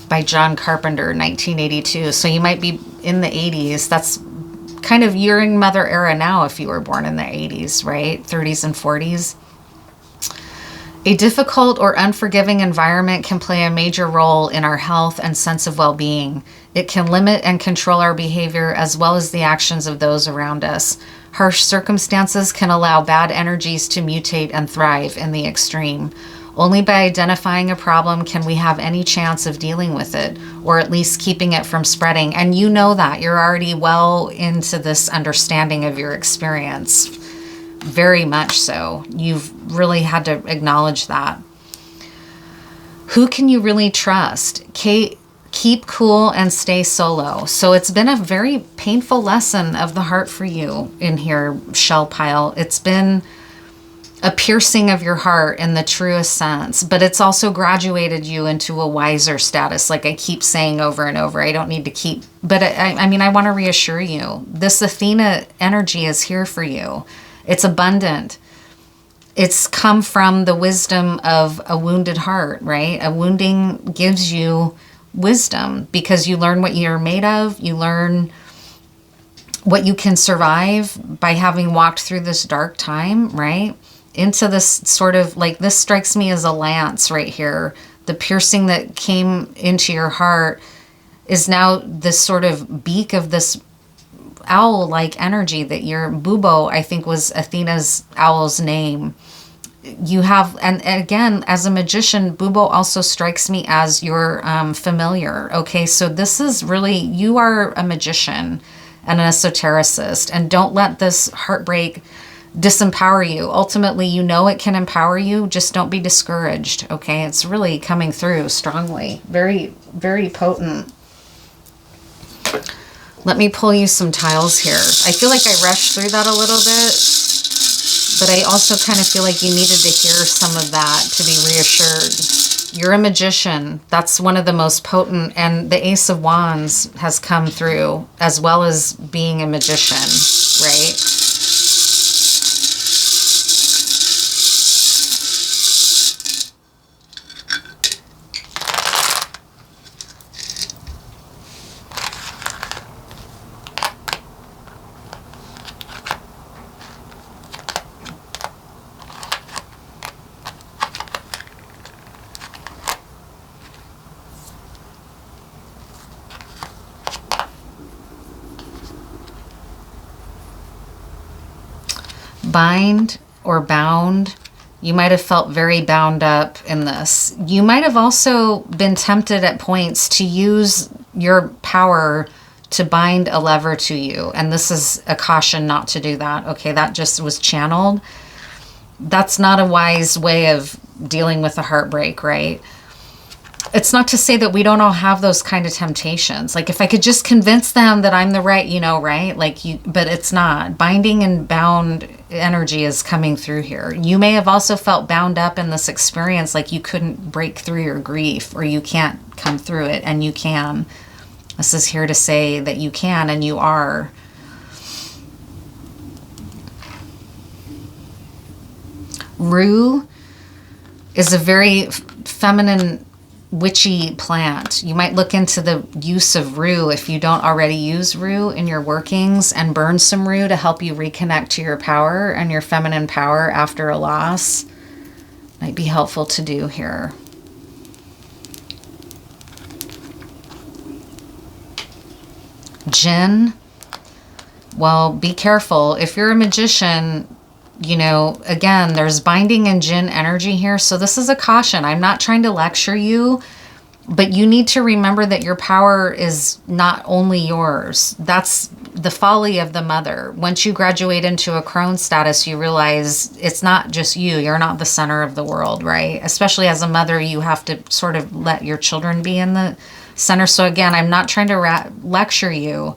by John Carpenter, 1982. So you might be in the 80s. That's kind of, you're in mother era now if you were born in the 80s, right? 30s and 40s. A difficult or unforgiving environment can play a major role in our health and sense of well-being. It can limit and control our behavior as well as the actions of those around us. Harsh circumstances can allow bad energies to mutate and thrive in the extreme. Only by identifying a problem can we have any chance of dealing with it, or at least keeping it from spreading. And you know that. You're already well into this understanding of your experience. Very much so. You've really had to acknowledge that. Who can you really trust? Keep cool and stay solo. So it's been a very painful lesson of the heart for you in here, Shell Pile. It's been a piercing of your heart in the truest sense, but it's also graduated you into a wiser status. Like I keep saying over and over, I don't need to keep, but I mean, I want to reassure you, this Athena energy is here for you. It's abundant. It's come from the wisdom of a wounded heart, right? A wounding gives you wisdom because you learn what you're made of. You learn what you can survive by having walked through this dark time, right? Into this sort of, like, this strikes me as a lance right here. The piercing that came into your heart is now this sort of beak of this owl-like energy that your Bubo, I think, was Athena's owl's name. You have, and again, as a magician, Bubo also strikes me as your familiar. Okay, so this is really, you are a magician and an esotericist, and don't let this heartbreak disempower you. Ultimately, you know it can empower you. Just don't be discouraged. Okay, it's really coming through strongly. Very, very potent. Let me pull you some tiles here. I feel like I rushed through that a little bit, but I also kind of feel like you needed to hear some of that to be reassured. You're a magician. That's one of the most potent, and the Ace of Wands has come through as well as being a magician, right? Bind or bound You might have felt very bound up in this. You might have also been tempted at points to use your power to bind a lever to you. And this is a caution not to do that. Okay, that just was channeled. That's not a wise way of dealing with a heartbreak, right? It's not to say that we don't all have those kind of temptations. Like if I could just convince them that I'm the right, you know, right? Like you, but it's not. Binding and bound energy is coming through here. You may have also felt bound up in this experience, like you couldn't break through your grief or you can't come through it, and you can. This is here to say that you can and you are. Rue is a very feminine, witchy plant. You might look into the use of rue if you don't already use rue in your workings, and burn some rue to help you reconnect to your power and your feminine power after a loss. Might be helpful to do here. Jinn, well, be careful. If you're a magician, you know, again, there's binding and Jinn energy here. So this is a caution. I'm not trying to lecture you, but you need to remember that your power is not only yours. That's the folly of the mother. Once you graduate into a crone status, you realize it's not just you. You're not the center of the world, right? Especially as a mother, you have to sort of let your children be in the center. So again, I'm not trying to lecture you,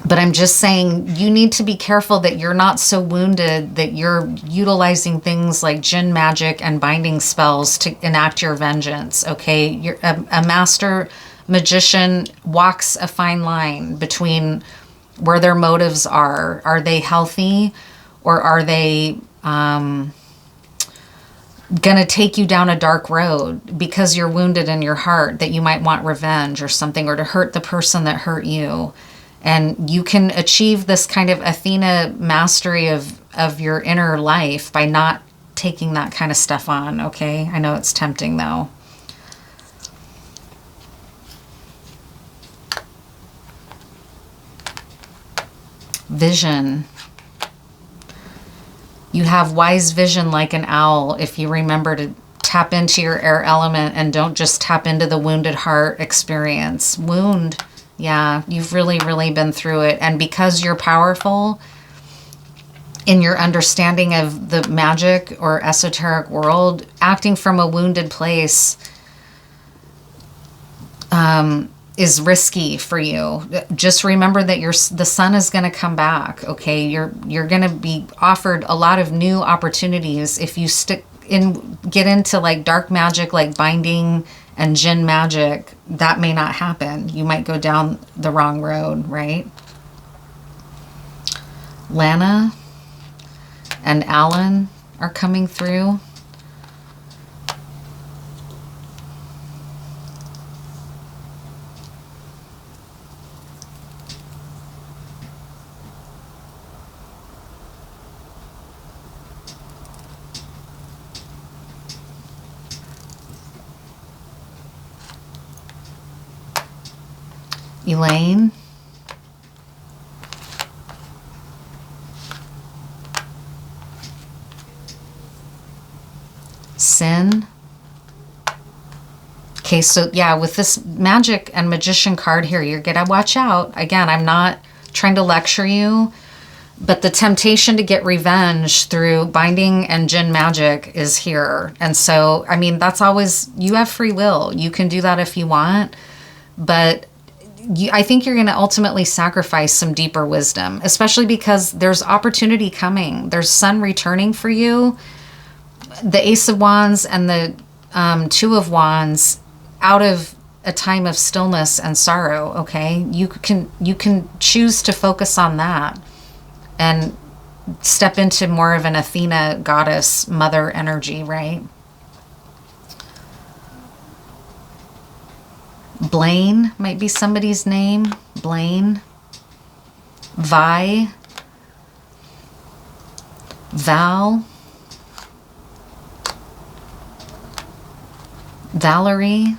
but I'm just saying you need to be careful that you're not so wounded that you're utilizing things like Jinn magic and binding spells to enact your vengeance, okay? You're a master magician walks a fine line between where their motives are. Are they healthy, or are they going to take you down a dark road because you're wounded in your heart that you might want revenge or something, or to hurt the person that hurt you? And you can achieve this kind of Athena mastery of your inner life by not taking that kind of stuff on, okay? I know it's tempting though. Vision. You have wise vision like an owl if you remember to tap into your air element and don't just tap into the wounded heart experience. Wound. Yeah, you've really, really been through it. And because you're powerful in your understanding of the magic or esoteric world, acting from a wounded place is risky for you. Just remember that the sun is going to come back, okay? You're going to be offered a lot of new opportunities if you get into like dark magic, like binding and Jinn magic. That may not happen. You might go down the wrong road, right? Lana and Alan are coming through. Elaine. Sin. Okay, so yeah, with this magic and magician card here, you're gonna watch out. Again, I'm not trying to lecture you, but the temptation to get revenge through binding and Jinn magic is here. And so, I mean, that's always, you have free will. You can do that if you want, but I think you're going to ultimately sacrifice some deeper wisdom, especially because there's opportunity coming. There's sun returning for you. The Ace of Wands and the Two of Wands out of a time of stillness and sorrow, okay? You can choose to focus on that and step into more of an Athena goddess mother energy, right? Blaine might be somebody's name. Blaine. Vi. Val. Valerie.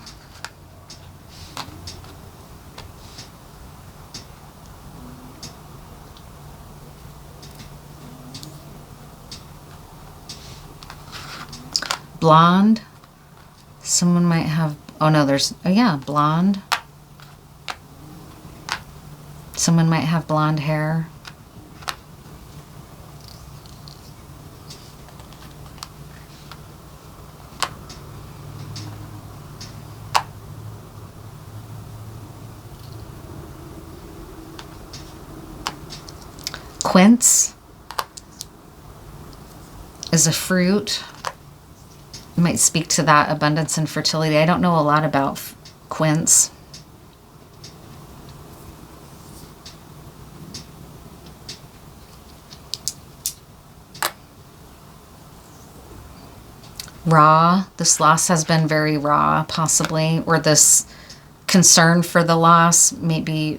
Blonde. Someone might have, oh no, there's, oh yeah, blonde. Someone might have blonde hair. Quince is a fruit. You might speak to that abundance and fertility. I don't know a lot about quince. Raw. This loss has been very raw, possibly, or this concern for the loss, maybe.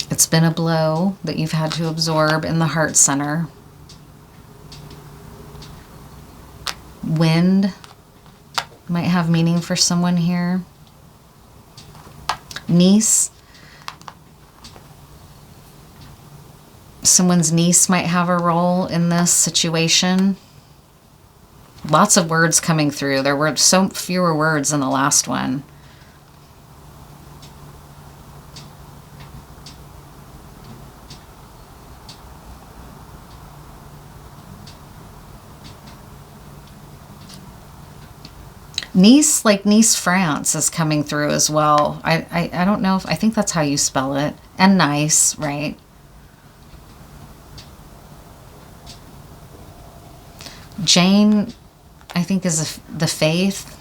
It's been a blow that you've had to absorb in the heart center. Wind might have meaning for someone here. Niece. Someone's niece might have a role in this situation. Lots of words coming through. There were so fewer words in the last one. Nice, like Nice, France is coming through as well. I don't know if, I think that's how you spell it. And nice, right? Jane, I think, is the faith.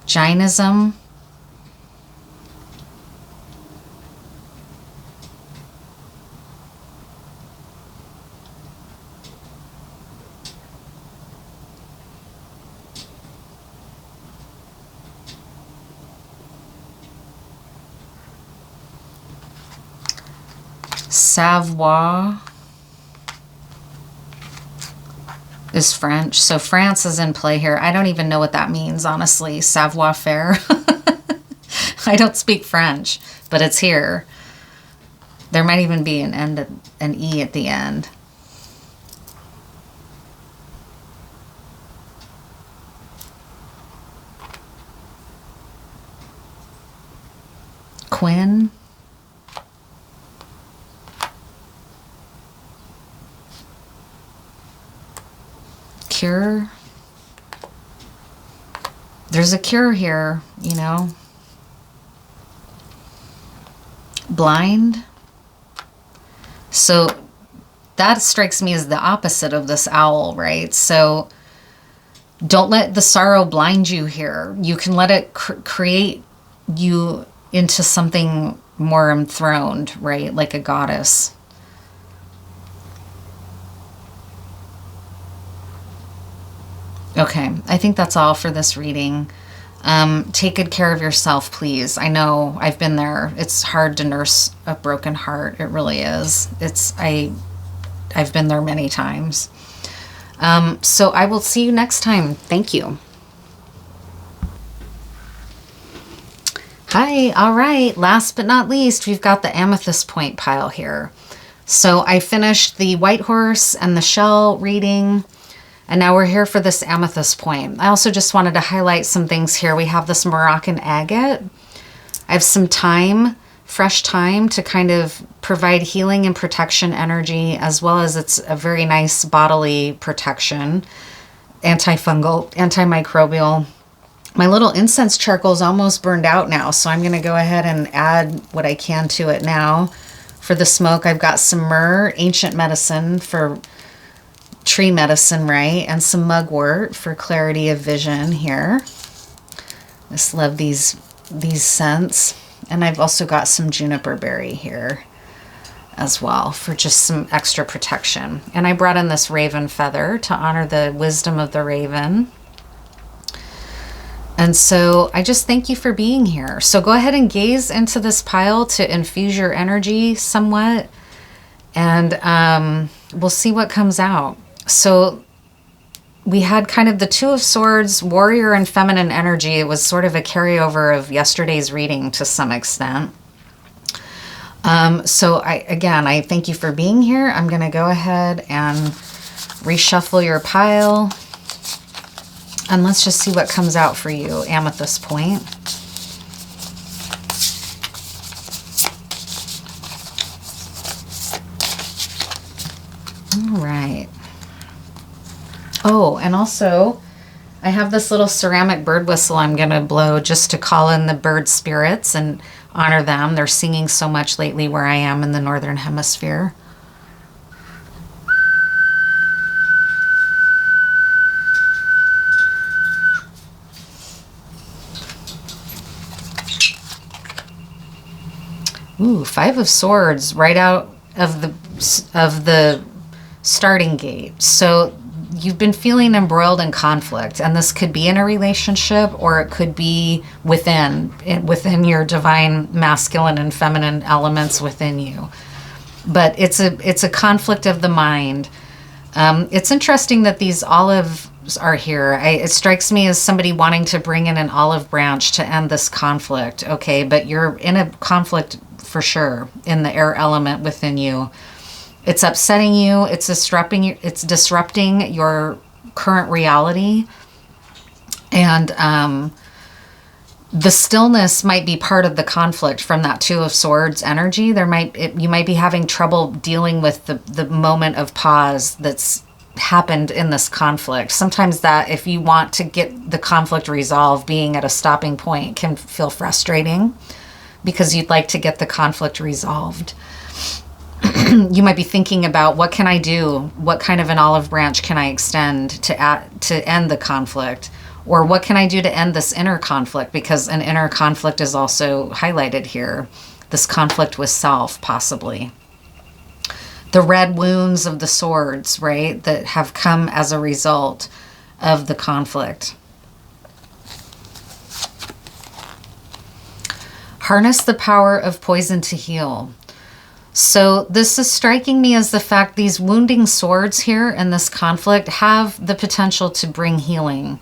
Jainism. Savoir is French. So France is in play here. I don't even know what that means, honestly. Savoir faire. I don't speak French, but it's here. There might even be an E at the end. Quinn. Cure. There's a cure here, you know. Blind. So that strikes me as the opposite of this owl, right? So don't let the sorrow blind you here. You can let it create you into something more enthroned, right? Like a goddess. Okay, I think that's all for this reading. Take good care of yourself, please. I know I've been there. It's hard to nurse a broken heart. It really is. I've been there many times. So I will see you next time. Thank you. Hi, all right. Last but not least, we've got the amethyst point pile here. So I finished the white horse and the shell reading. And now we're here for this amethyst point. I also just wanted to highlight some things here. We have this Moroccan agate. I have some thyme, fresh thyme, to kind of provide healing and protection energy, as well as it's a very nice bodily protection, antifungal, antimicrobial. My little incense charcoal is almost burned out now, so I'm going to go ahead and add what I can to it now. For the smoke, I've got some myrrh, ancient medicine for tree medicine, right? And some mugwort for clarity of vision here. Just love these scents. And I've also got some juniper berry here as well for just some extra protection. And I brought in this raven feather to honor the wisdom of the raven. And so I just thank you for being here. So go ahead and gaze into this pile to infuse your energy somewhat. And we'll see what comes out. So we had kind of the Two of Swords, warrior and feminine energy. It was sort of a carryover of yesterday's reading to some extent. So I thank you for being here. I'm going to go ahead and reshuffle your pile. And let's just see what comes out for you, Amethyst Point. All right. Oh, and also I have this little ceramic bird whistle I'm going to blow just to call in the bird spirits and honor them. They're singing so much lately where I am in the Northern Hemisphere. Ooh, Five of Swords right out of the starting gate. So you've been feeling embroiled in conflict, and this could be in a relationship or it could be within your divine masculine and feminine elements within you. But it's a conflict of the mind. It's interesting that these olives are here. It strikes me as somebody wanting to bring in an olive branch to end this conflict. Okay, but you're in a conflict for sure in the air element within you. It's upsetting you. It's disrupting your current reality. And the stillness might be part of the conflict from that Two of Swords energy. You might be having trouble dealing with the moment of pause that's happened in this conflict. Sometimes that, if you want to get the conflict resolved, being at a stopping point can feel frustrating because you'd like to get the conflict resolved. You might be thinking about, what can I do? What kind of an olive branch can I extend to end the conflict? Or what can I do to end this inner conflict? Because an inner conflict is also highlighted here. This conflict with self, possibly. The red wounds of the swords, right? That have come as a result of the conflict. Harness the power of poison to heal. So this is striking me as the fact these wounding swords here in this conflict have the potential to bring healing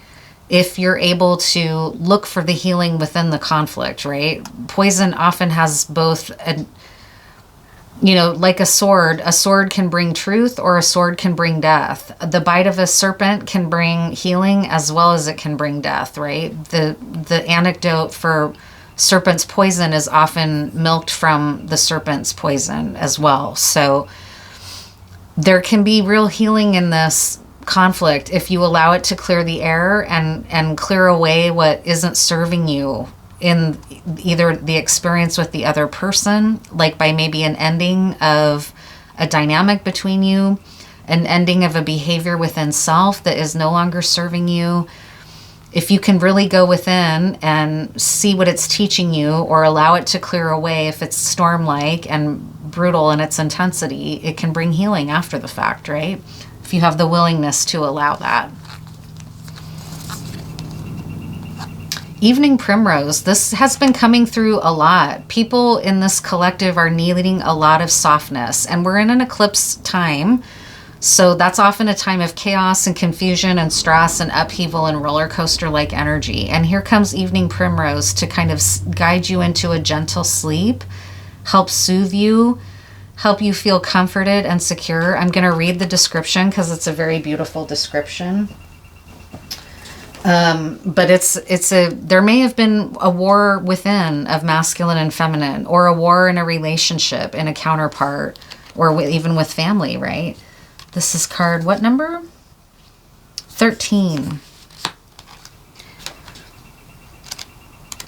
if you're able to look for the healing within the conflict, right? Poison often has both, like a sword can bring truth or a sword can bring death. The bite of a serpent can bring healing as well as it can bring death, right? The anecdote for serpent's poison is often milked from the serpent's poison as well. So there can be real healing in this conflict if you allow it to clear the air and clear away what isn't serving you in either the experience with the other person, like by maybe an ending of a dynamic between you, an ending of a behavior within self that is no longer serving you. If you can really go within and see what it's teaching you, or allow it to clear away, if it's storm-like and brutal in its intensity, it can bring healing after the fact, right? If you have the willingness to allow that. Evening Primrose. This has been coming through a lot. People in this collective are needing a lot of softness, and we're in an eclipse time. So that's often a time of chaos and confusion and stress and upheaval and roller coaster-like energy. And here comes Evening Primrose to kind of guide you into a gentle sleep, help soothe you, help you feel comforted and secure. I'm going to read the description because it's a very beautiful description. But there may have been a war within of masculine and feminine, or a war in a relationship, in a counterpart, or even with family, right? This is card, what number? 13.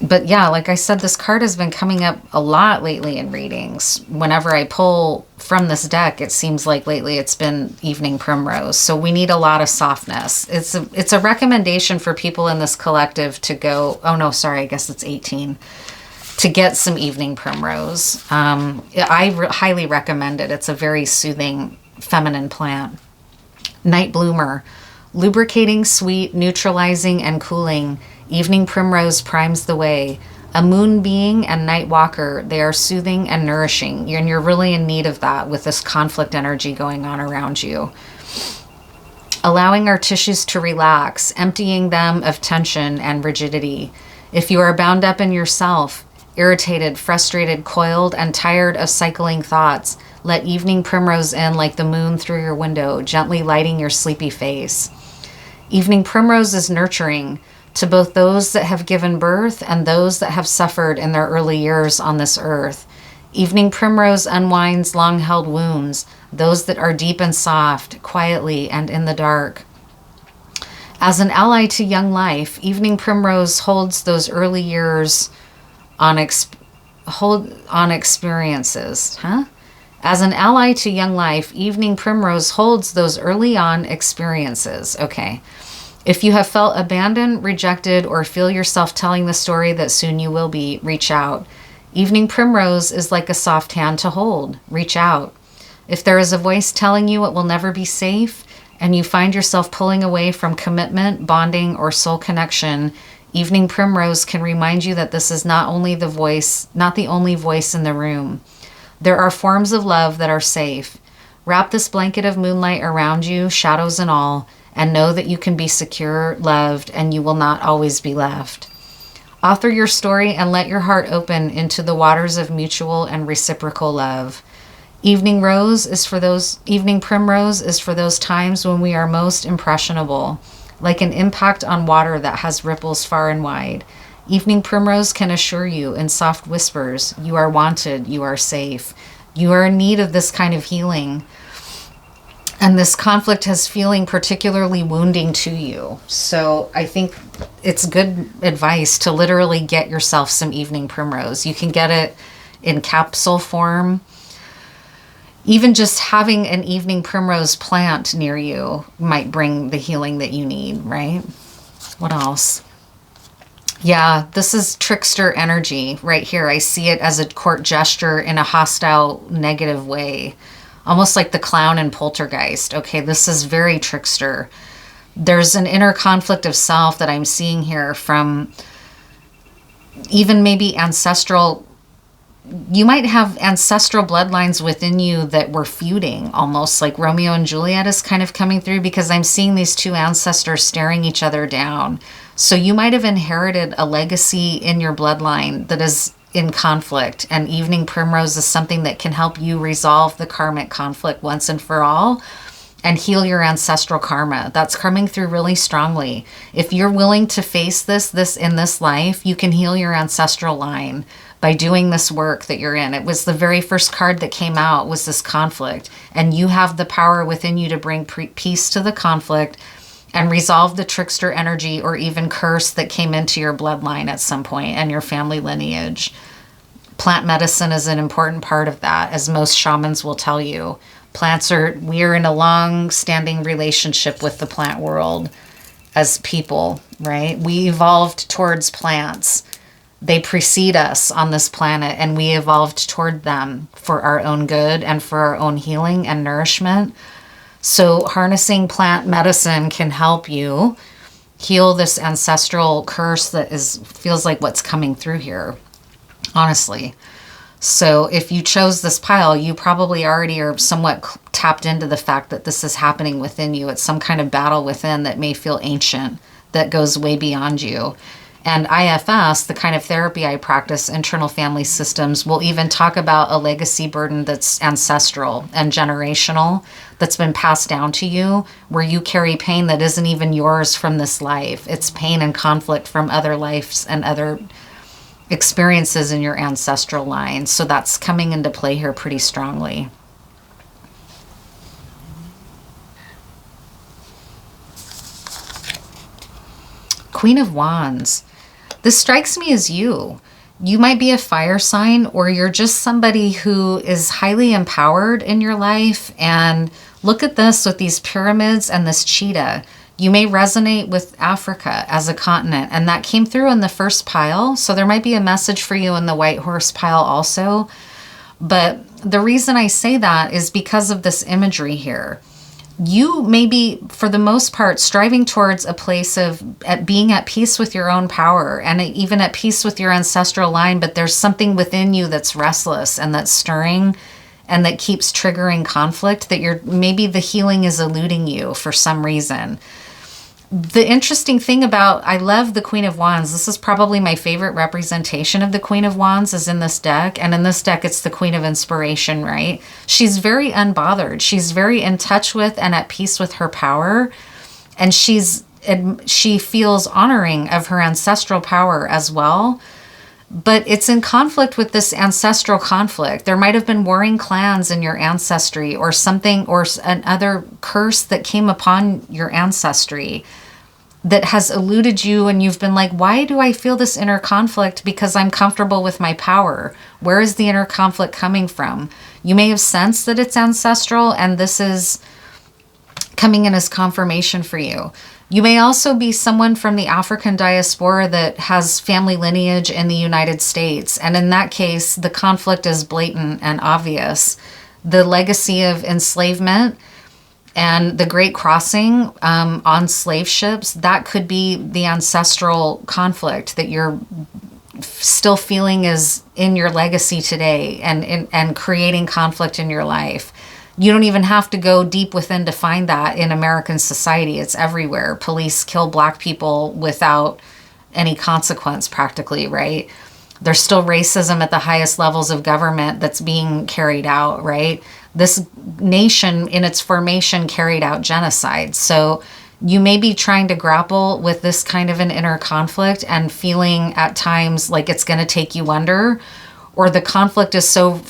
But yeah, like I said, this card has been coming up a lot lately in readings. Whenever I pull from this deck, it seems like lately it's been Evening Primrose. So we need a lot of softness. It's a recommendation for people in this collective to go, oh no, sorry, I guess it's 18. To get some Evening Primrose. I highly recommend it. It's a very soothing feminine plant. Night Bloomer. Lubricating, sweet, neutralizing, and cooling. Evening Primrose primes the way. A moon being and night walker, they are soothing and nourishing. And you're really in need of that with this conflict energy going on around you. Allowing our tissues to relax, emptying them of tension and rigidity. If you are bound up in yourself, irritated, frustrated, coiled, and tired of cycling thoughts, let evening primrose in like the moon through your window, gently lighting your sleepy face. Evening primrose is nurturing to both those that have given birth and those that have suffered in their early years on this earth. Evening primrose unwinds long-held wounds, those that are deep and soft, quietly and in the dark. As an ally to young life, evening primrose holds those early years on experiences. As an ally to young life, evening primrose holds those early on experiences. Okay. If you have felt abandoned, rejected, or feel yourself telling the story that soon you will be, reach out. Evening primrose is like a soft hand to hold. Reach out. If there is a voice telling you it will never be safe, and you find yourself pulling away from commitment, bonding, or soul connection, evening primrose can remind you that this is not the only voice in the room. There are forms of love that are safe. Wrap this blanket of moonlight around you, shadows and all, and know that you can be secure, loved, and you will not always be left. Author your story and let your heart open into the waters of mutual and reciprocal love. Evening primrose is for those times when we are most impressionable, like an impact on water that has ripples far and wide. Evening primrose can assure you in soft whispers, you are wanted, you are safe. You are in need of this kind of healing. And this conflict is feeling particularly wounding to you. So I think it's good advice to literally get yourself some evening primrose. You can get it in capsule form. Even just having an evening primrose plant near you might bring the healing that you need, right? What else? Yeah, this is trickster energy right here. I see it as a court gesture in a hostile, negative way. Almost like the clown in Poltergeist. Okay, this is very trickster. There's an inner conflict of self that I'm seeing here from even maybe ancestral. You might have ancestral bloodlines within you that were feuding, almost like Romeo and Juliet is kind of coming through, because I'm seeing these two ancestors staring each other down. So you might have inherited a legacy in your bloodline that is in conflict, and evening primrose is something that can help you resolve the karmic conflict once and for all and heal your ancestral karma. That's coming through really strongly. If you're willing to face this in this life, you can heal your ancestral line by doing this work that you're in. It was the very first card that came out was this conflict, and you have the power within you to bring peace to the conflict and resolve the trickster energy or even curse that came into your bloodline at some point and your family lineage. Plant medicine is an important part of that, as most shamans will tell you. We're in a long-standing relationship with the plant world as people, right? We evolved towards plants. They precede us on this planet, and we evolved toward them for our own good and for our own healing and nourishment. So harnessing plant medicine can help you heal this ancestral curse that feels like what's coming through here, honestly. So if you chose this pile, you probably already are somewhat tapped into the fact that this is happening within you. It's some kind of battle within that may feel ancient, that goes way beyond you. And IFS, the kind of therapy I practice, internal family systems, will even talk about a legacy burden that's ancestral and generational, that's been passed down to you, where you carry pain that isn't even yours from this life. It's pain and conflict from other lives and other experiences in your ancestral line. So that's coming into play here pretty strongly. Queen of Wands. This strikes me as you. You might be a fire sign, or you're just somebody who is highly empowered in your life. And look at this with these pyramids and this cheetah. You may resonate with Africa as a continent, and that came through in the first pile. So there might be a message for you in the white horse pile also. But the reason I say that is because of this imagery here. You may be, for the most part, striving towards a place of being at peace with your own power and even at peace with your ancestral line, but there's something within you that's restless and that's stirring and that keeps triggering conflict, that maybe the healing is eluding you for some reason. The interesting thing about, I love the Queen of Wands. This is probably my favorite representation of the Queen of Wands is in this deck. And in this deck, it's the Queen of Inspiration, right? She's very unbothered. She's very in touch with and at peace with her power. And she feels honoring of her ancestral power as well. But it's in conflict with this ancestral conflict. There might have been warring clans in your ancestry or something, or another curse that came upon your ancestry that has eluded you, and you've been like, why do I feel this inner conflict? Because I'm comfortable with my power. Where is the inner conflict coming from? You may have sensed that it's ancestral, and this is coming in as confirmation for you. You may also be someone from the African diaspora that has family lineage in the United States. And in that case, the conflict is blatant and obvious. The legacy of enslavement and the Great Crossing on slave ships, that could be the ancestral conflict that you're still feeling is in your legacy today and creating conflict in your life. You don't even have to go deep within to find that in American society. It's everywhere. Police kill Black people without any consequence practically, right? There's still racism at the highest levels of government that's being carried out, right? This nation in its formation carried out genocide. So you may be trying to grapple with this kind of an inner conflict and feeling at times like it's going to take you under, or the conflict is so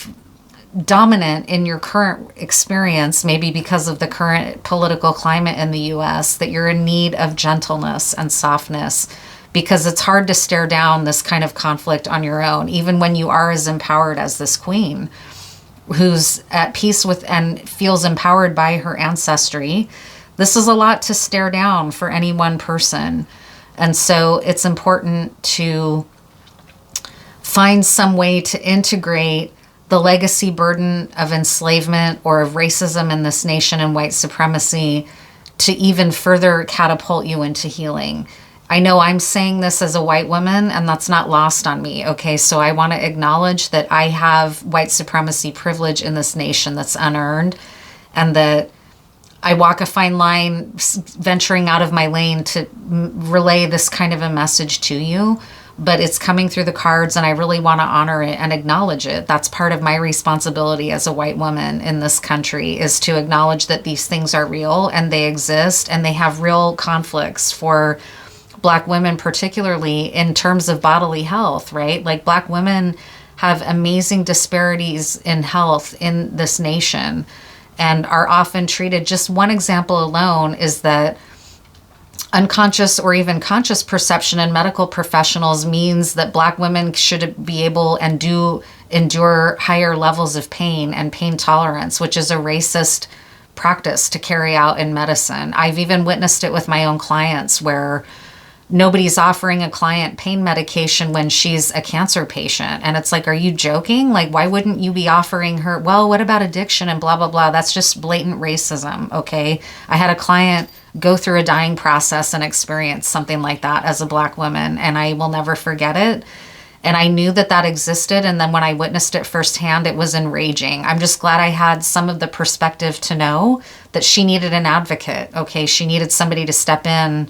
dominant in your current experience, maybe because of the current political climate in the US, that you're in need of gentleness and softness, because it's hard to stare down this kind of conflict on your own, even when you are as empowered as this queen who's at peace with and feels empowered by her ancestry. This is a lot to stare down for any one person. And so it's important to find some way to integrate the legacy burden of enslavement or of racism in this nation and white supremacy to even further catapult you into healing. I know I'm saying this as a white woman, and that's not lost on me, okay? So I want to acknowledge that I have white supremacy privilege in this nation that's unearned, and that I walk a fine line venturing out of my lane to relay this kind of a message to you. But it's coming through the cards, and I really want to honor it and acknowledge it. That's part of my responsibility as a white woman in this country, is to acknowledge that these things are real and they exist, and they have real conflicts for Black women, particularly in terms of bodily health, right? Like, Black women have amazing disparities in health in this nation and are often treated. Just one example alone is that unconscious or even conscious perception in medical professionals means that Black women should be able and do endure higher levels of pain and pain tolerance, which is a racist practice to carry out in medicine. I've even witnessed it with my own clients, where nobody's offering a client pain medication when she's a cancer patient. And it's like, are you joking? Like, why wouldn't you be offering her, well, what about addiction and blah, blah, blah? That's just blatant racism, okay? I had a client go through a dying process and experience something like that as a Black woman, and I will never forget it. And I knew that that existed, and then when I witnessed it firsthand, it was enraging. I'm just glad I had some of the perspective to know that she needed an advocate, okay? She needed somebody to step in,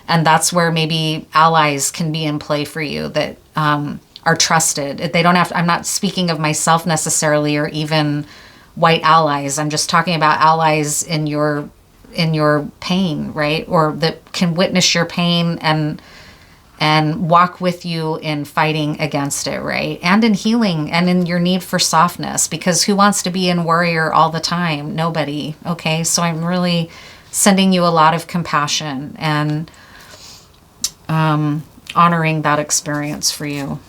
and that's where maybe allies can be in play for you that are trusted. They don't have to, I'm not speaking of myself necessarily, or even white allies. I'm just talking about allies in your pain, right? Or that can witness your pain and walk with you in fighting against it, right? And in healing and in your need for softness, because who wants to be in warrior all the time? Nobody, okay? So I'm really sending you a lot of compassion and honoring that experience for you.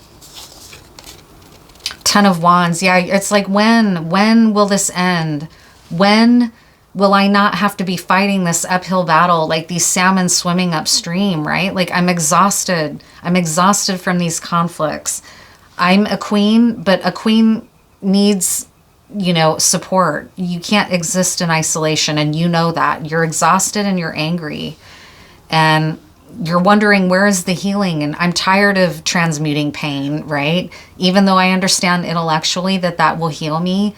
Ten of Wands. Yeah, it's like, when will this end? When will I not have to be fighting this uphill battle like these salmon swimming upstream, right? Like, I'm exhausted. I'm exhausted from these conflicts. I'm a queen, but a queen needs, support. You can't exist in isolation, and you know that. You're exhausted and you're angry. And you're wondering, where is the healing? And I'm tired of transmuting pain, right? Even though I understand intellectually that will heal me,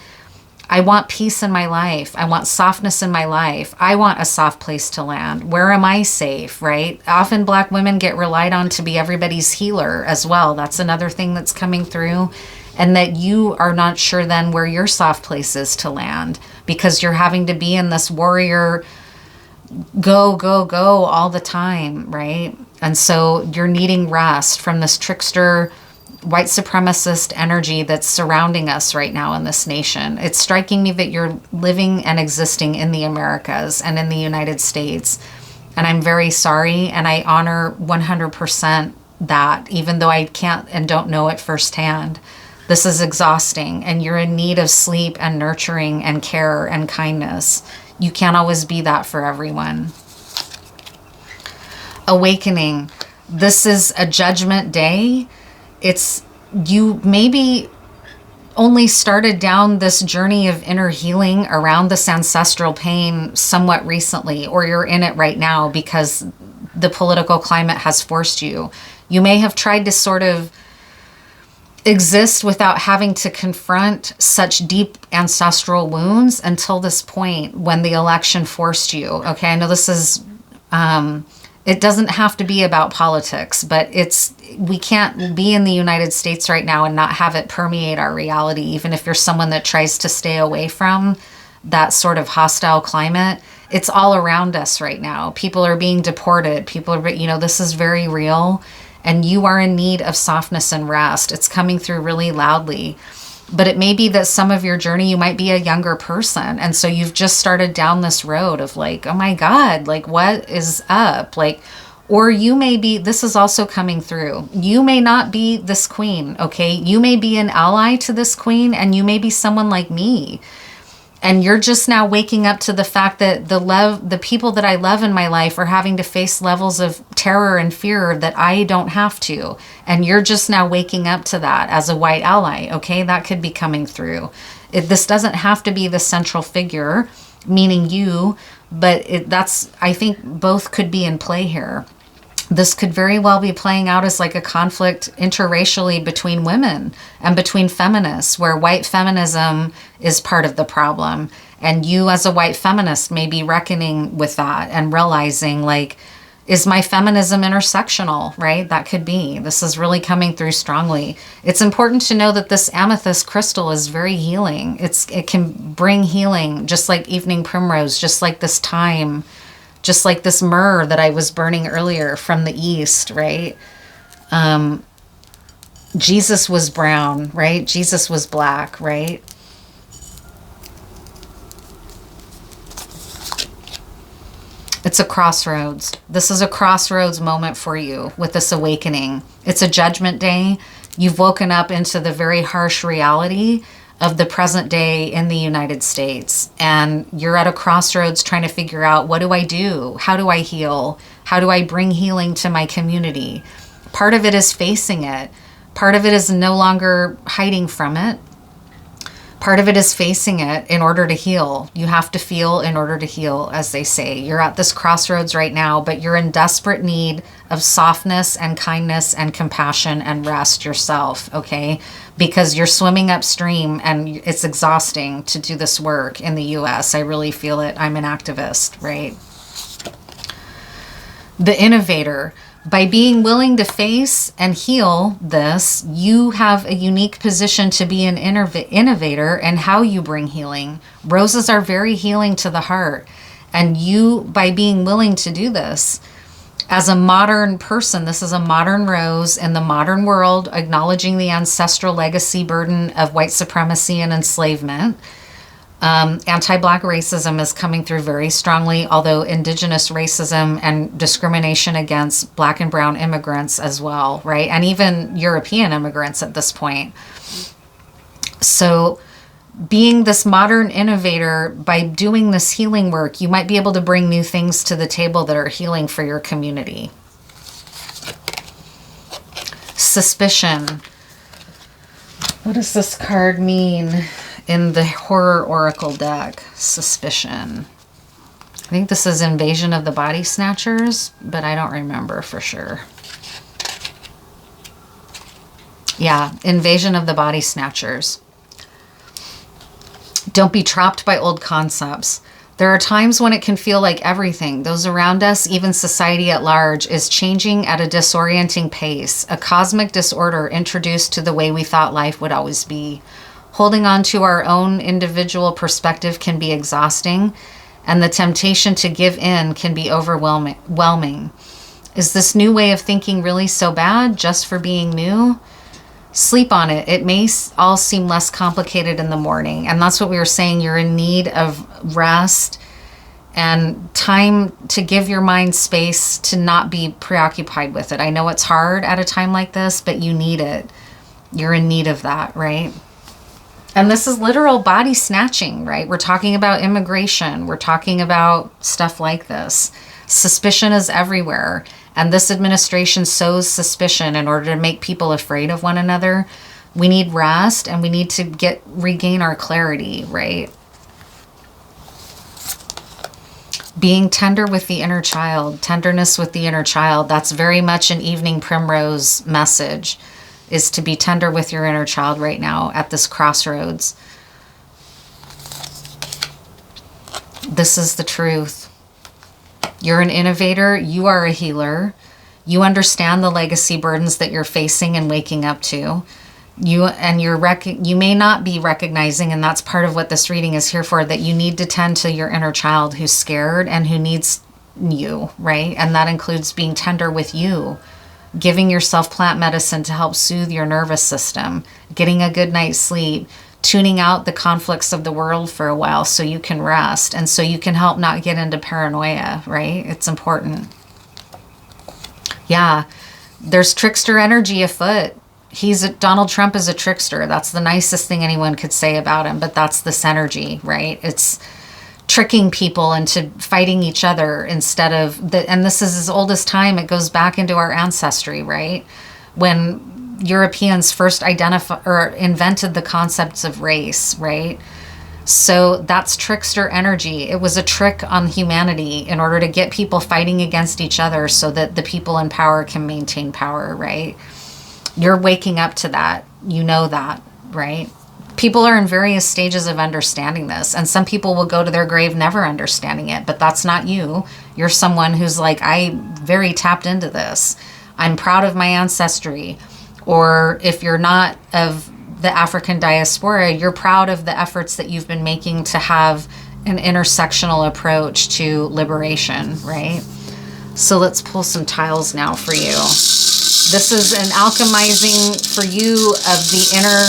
I want peace in my life. I want softness in my life. I want a soft place to land. Where am I safe, right? Often Black women get relied on to be everybody's healer as well. That's another thing that's coming through. And that you are not sure then where your soft place is to land, because you're having to be in this warrior go, go, go all the time, right? And so you're needing rest from this trickster, white supremacist energy that's surrounding us right now in this nation. It's striking me that you're living and existing in the Americas and in the United States. And I'm very sorry, and I honor 100% that, even though I can't and don't know it firsthand. This is exhausting, and you're in need of sleep and nurturing and care and kindness. You can't always be that for everyone. Awakening. This is a judgment day. It's, you maybe only started down this journey of inner healing around this ancestral pain somewhat recently, or you're in it right now because the political climate has forced you. You may have tried to sort of exist without having to confront such deep ancestral wounds until this point when the election forced you. Okay, I know this is, it doesn't have to be about politics, but we can't be in the United States right now and not have it permeate our reality, even if you're someone that tries to stay away from that sort of hostile climate. It's all around us right now. People are being deported. People are, this is very real. And you are in need of softness and rest. It's coming through really loudly. But it may be that some of your journey, you might be a younger person. And so you've just started down this road of like, oh my God, like what is up? Like, or you may be, this is also coming through. You may not be this queen, okay? You may be an ally to this queen, and you may be someone like me. And you're just now waking up to the fact that the people that I love in my life are having to face levels of terror and fear that I don't have to. And you're just now waking up to that as a white ally, okay? That could be coming through. This doesn't have to be the central figure, meaning you, but I think both could be in play here. This could very well be playing out as like a conflict interracially between women and between feminists, where white feminism is part of the problem. And you as a white feminist may be reckoning with that and realizing, like, is my feminism intersectional, right? That could be. This is really coming through strongly. It's important to know that this amethyst crystal is very healing. It can bring healing, just like evening primrose, just like this time, just like this myrrh that I was burning earlier from the east, right? Jesus was brown, right? Jesus was black, right? It's a crossroads. This is a crossroads moment for you with this awakening. It's a judgment day. You've woken up into the very harsh reality of the present day in the United States. And you're at a crossroads trying to figure out, what do I do? How do I heal? How do I bring healing to my community? Part of it is facing it. Part of it is no longer hiding from it. Part of it is facing it in order to heal. You have to feel in order to heal, as they say. You're at this crossroads right now, but you're in desperate need of softness and kindness and compassion and rest yourself, okay? Because you're swimming upstream and it's exhausting to do this work in the US. I really feel it. I'm an activist, right? The innovator. By being willing to face and heal this, you have a unique position to be an innovator in how you bring healing. Roses are very healing to the heart. And you, by being willing to do this, as a modern person, this is a modern rose in the modern world, acknowledging the ancestral legacy burden of white supremacy and enslavement. Anti-Black racism is coming through very strongly, although Indigenous racism and discrimination against Black and brown immigrants as well, right? And even European immigrants at this point. So being this modern innovator, by doing this healing work, you might be able to bring new things to the table that are healing for your community. Suspicion. What does this card mean in the Horror Oracle deck? Suspicion. I think this is Invasion of the Body Snatchers, but I don't remember for sure. Yeah, Invasion of the Body Snatchers. Don't be trapped by old concepts. There are times when it can feel like everything, those around us, even society at large, is changing at a disorienting pace, a cosmic disorder introduced to the way we thought life would always be. Holding on to our own individual perspective can be exhausting, and the temptation to give in can be overwhelming. Is this new way of thinking really so bad just for being new? Sleep on it. It may all seem less complicated in the morning. And that's what we were saying. You're in need of rest and time to give your mind space to not be preoccupied with it. I know it's hard at a time like this, but you need it. You're in need of that, right? And this is literal body snatching, right? We're talking about immigration. We're talking about stuff like this. Suspicion is everywhere. And this administration sows suspicion in order to make people afraid of one another. We need rest and we need to regain our clarity, right? Being tender with the inner child, tenderness with the inner child, that's very much an evening primrose message, is to be tender with your inner child right now at this crossroads. This is the truth. You're an innovator. You are a healer. You understand the legacy burdens that you're facing and waking up to. You may not be recognizing, and that's part of what this reading is here for, that you need to tend to your inner child who's scared and who needs you, right? And that includes being tender with you, giving yourself plant medicine to help soothe your nervous system, getting a good night's sleep, tuning out the conflicts of the world for a while so you can rest and so you can help not get into paranoia, right? It's important. Yeah, there's trickster energy afoot. Donald Trump is a trickster. That's the nicest thing anyone could say about him, but that's this energy, right? It's tricking people into fighting each other instead of and this is as old as time. It goes back into our ancestry, right? When Europeans first invented the concepts of race, right? So that's trickster energy. It was a trick on humanity in order to get people fighting against each other so that the people in power can maintain power, right? You're waking up to that. You know that, right? People are in various stages of understanding this, and some people will go to their grave never understanding it, but that's not you. You're someone who's like, I'm very tapped into this. I'm proud of my ancestry. Or if you're not of the African diaspora, you're proud of the efforts that you've been making to have an intersectional approach to liberation, right? So let's pull some tiles now for you. This is an alchemizing for you of the inner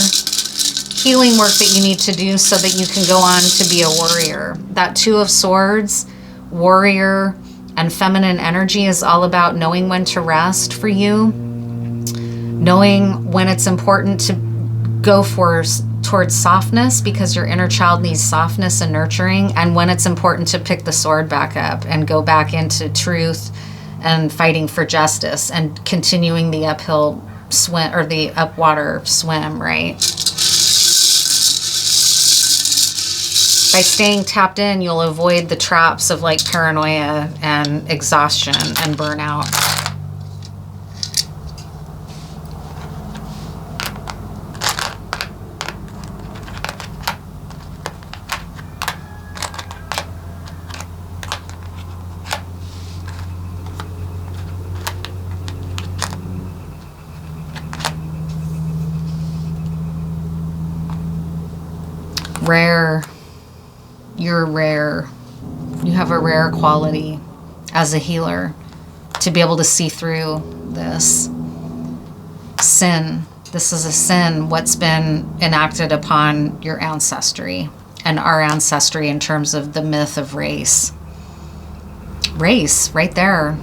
healing work that you need to do so that you can go on to be a warrior. That Two of Swords, warrior, and feminine energy is all about knowing when to rest for you. Knowing when it's important to go towards softness because your inner child needs softness and nurturing, and when it's important to pick the sword back up and go back into truth and fighting for justice and continuing the uphill swim or the upwater swim, right? By staying tapped in, you'll avoid the traps of like paranoia and exhaustion and burnout. Rare. You're rare. You have a rare quality as a healer to be able to see through this sin. This is a sin, what's been enacted upon your ancestry and our ancestry in terms of the myth of race. Race, right there.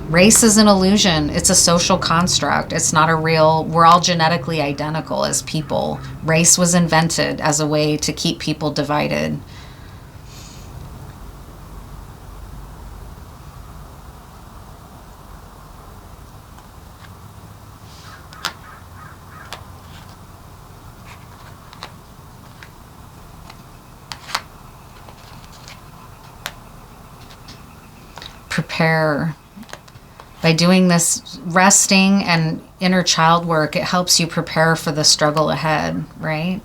Race is an illusion. It's a social construct. It's not a real, we're all genetically identical as people. Race was invented as a way to keep people divided. Prepare. By doing this resting and inner child work, it helps you prepare for the struggle ahead, right?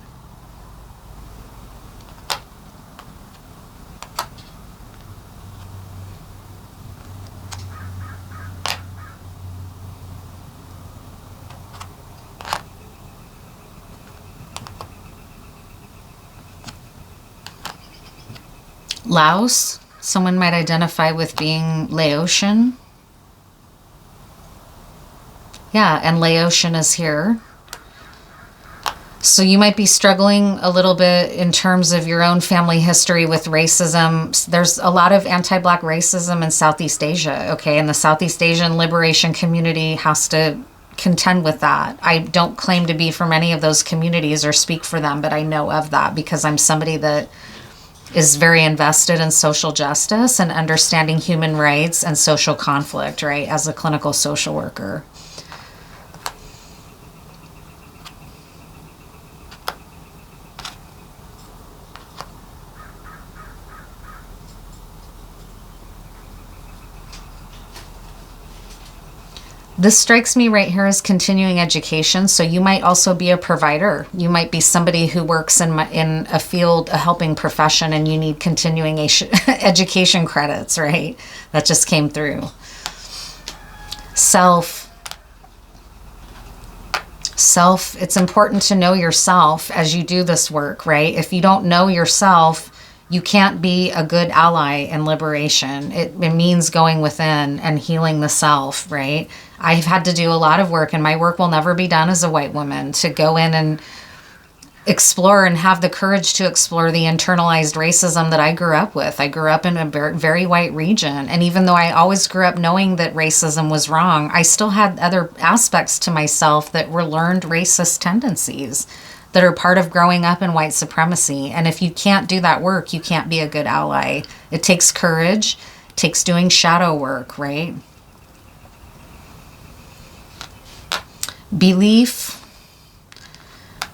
Laos. Someone might identify with being Laotian. Yeah, and Laotian is here. So you might be struggling a little bit in terms of your own family history with racism. There's a lot of anti-Black racism in Southeast Asia, okay? And the Southeast Asian liberation community has to contend with that. I don't claim to be from any of those communities or speak for them, but I know of that because I'm somebody that is very invested in social justice and understanding human rights and social conflict, right, as a clinical social worker. This strikes me right here as continuing education. So you might also be a provider. You might be somebody who works in a field, a helping profession, and you need continuing education credits, right? That just came through. Self, it's important to know yourself as you do this work, right? If you don't know yourself, you can't be a good ally in liberation. It means going within and healing the self, right? I've had to do a lot of work, and my work will never be done as a white woman, to go in and explore and have the courage to explore the internalized racism that I grew up with. I grew up in a very white region. And even though I always grew up knowing that racism was wrong, I still had other aspects to myself that were learned racist tendencies that are part of growing up in white supremacy. And if you can't do that work, you can't be a good ally. It takes courage, it takes doing shadow work, right? Belief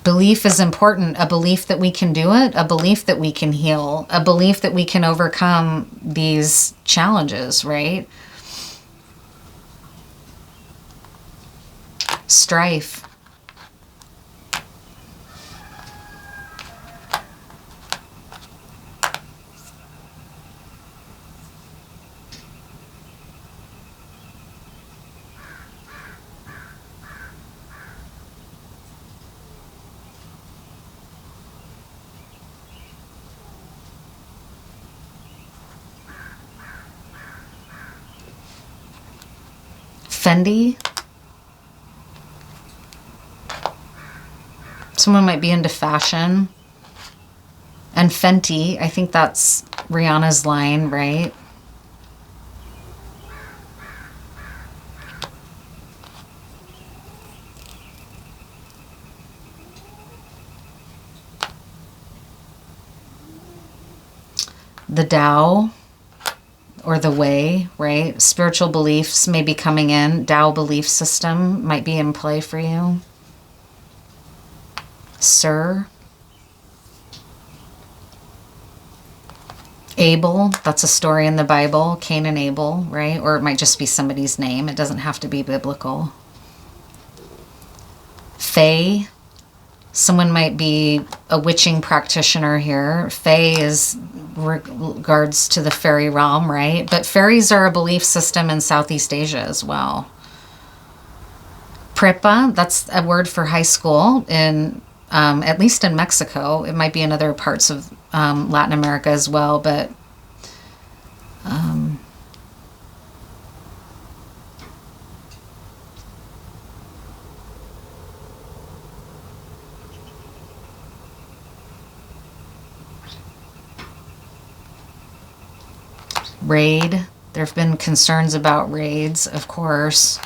is important. A belief that we can do it, a belief that we can heal, a belief that we can overcome these challenges, right? Strife. Fendi. Someone might be into fashion. And Fenty, I think that's Rihanna's line, right? The Tao, or the way, right? Spiritual beliefs may be coming in. Tao belief system might be in play for you. Sir. Abel, that's a story in the Bible. Cain and Abel, right? Or it might just be somebody's name. It doesn't have to be biblical. Fae. Someone might be a witching practitioner here. Fae is regards to the fairy realm, right? But fairies are a belief system in Southeast Asia as well. Prepa, that's a word for high school in, at least in Mexico. It might be in other parts of Latin America as well, but raid. There have been concerns about raids, of course.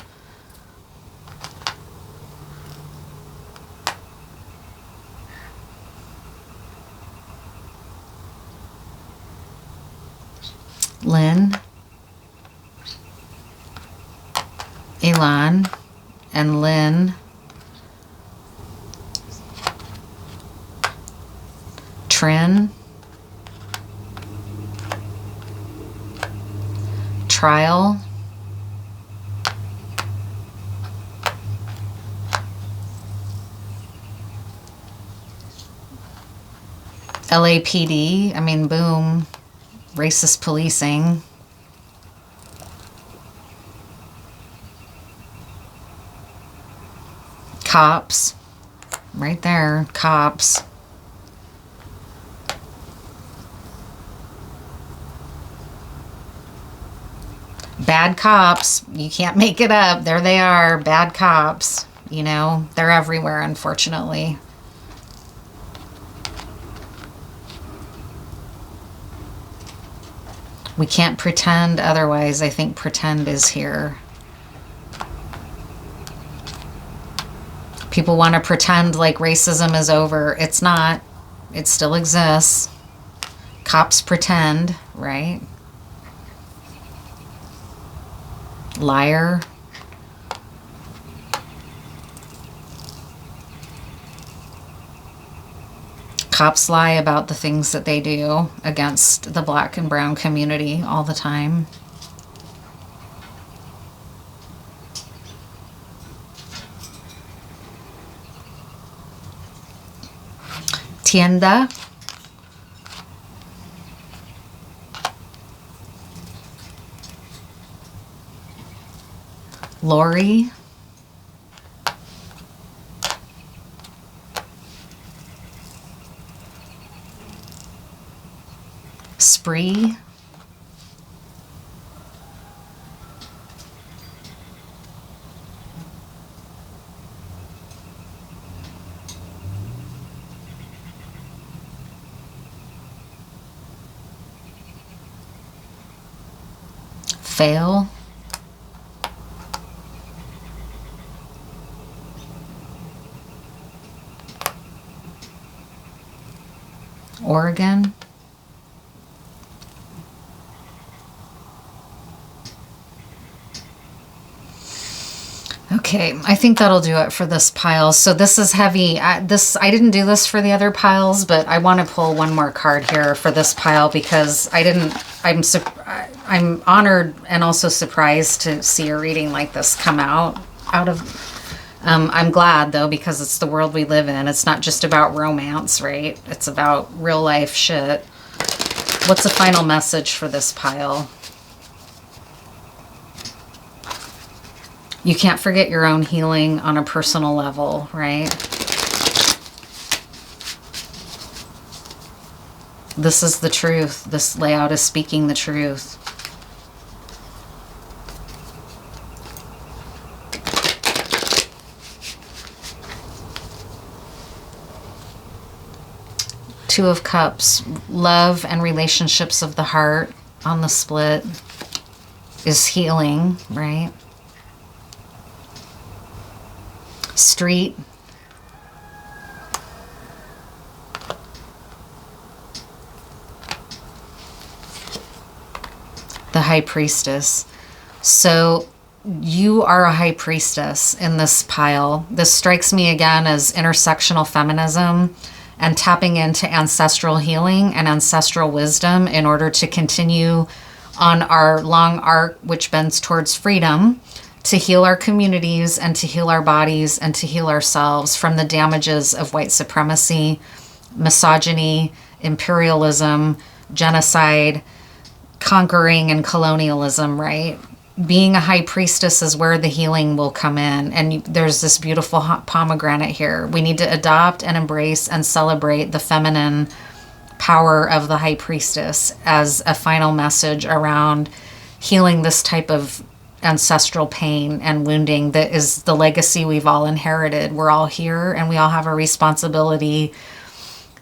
Lynn, Elon, and Lynn. Trin. Trial. LAPD, I mean, boom. Racist policing. Cops. Right there, cops. bad cops. You can't make it up. There they are, bad cops. You know, they're everywhere, unfortunately. We can't pretend otherwise. I think pretend is here. People want to pretend like racism is over. It's not. It still exists. Cops pretend, right? Liar. Cops lie about the things that they do against the Black and brown community all the time. Tienda. Lori. Spree. Fail. Oregon. Okay, I think that'll do it for this pile. So this is heavy. I didn't do this for the other piles, but I want to pull one more card here for this pile because I'm honored and also surprised to see a reading like this come out of. I'm glad though because it's the world we live in. It's not just about romance, right? It's about real life shit. What's the final message for this pile? You can't forget your own healing on a personal level, right? This is the truth. This layout is speaking the truth. Two of Cups, love and relationships of the heart on the split is healing, right? Street. The High Priestess. So you are a High Priestess in this pile. This strikes me again as intersectional feminism and tapping into ancestral healing and ancestral wisdom in order to continue on our long arc which bends towards freedom, to heal our communities and to heal our bodies and to heal ourselves from the damages of white supremacy, misogyny, imperialism, genocide, conquering, and colonialism, right? Being a high priestess is where the healing will come in. And there's this beautiful pomegranate here. We need to adopt and embrace and celebrate the feminine power of the high priestess as a final message around healing this type of ancestral pain and wounding that is the legacy we've all inherited. We're all here and we all have a responsibility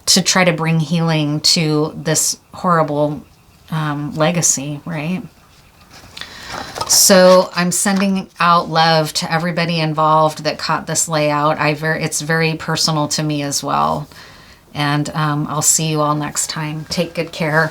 to try to bring healing to this horrible legacy, right? So I'm sending out love to everybody involved that caught this layout. It's very personal to me as well. And I'll see you all next time. Take good care.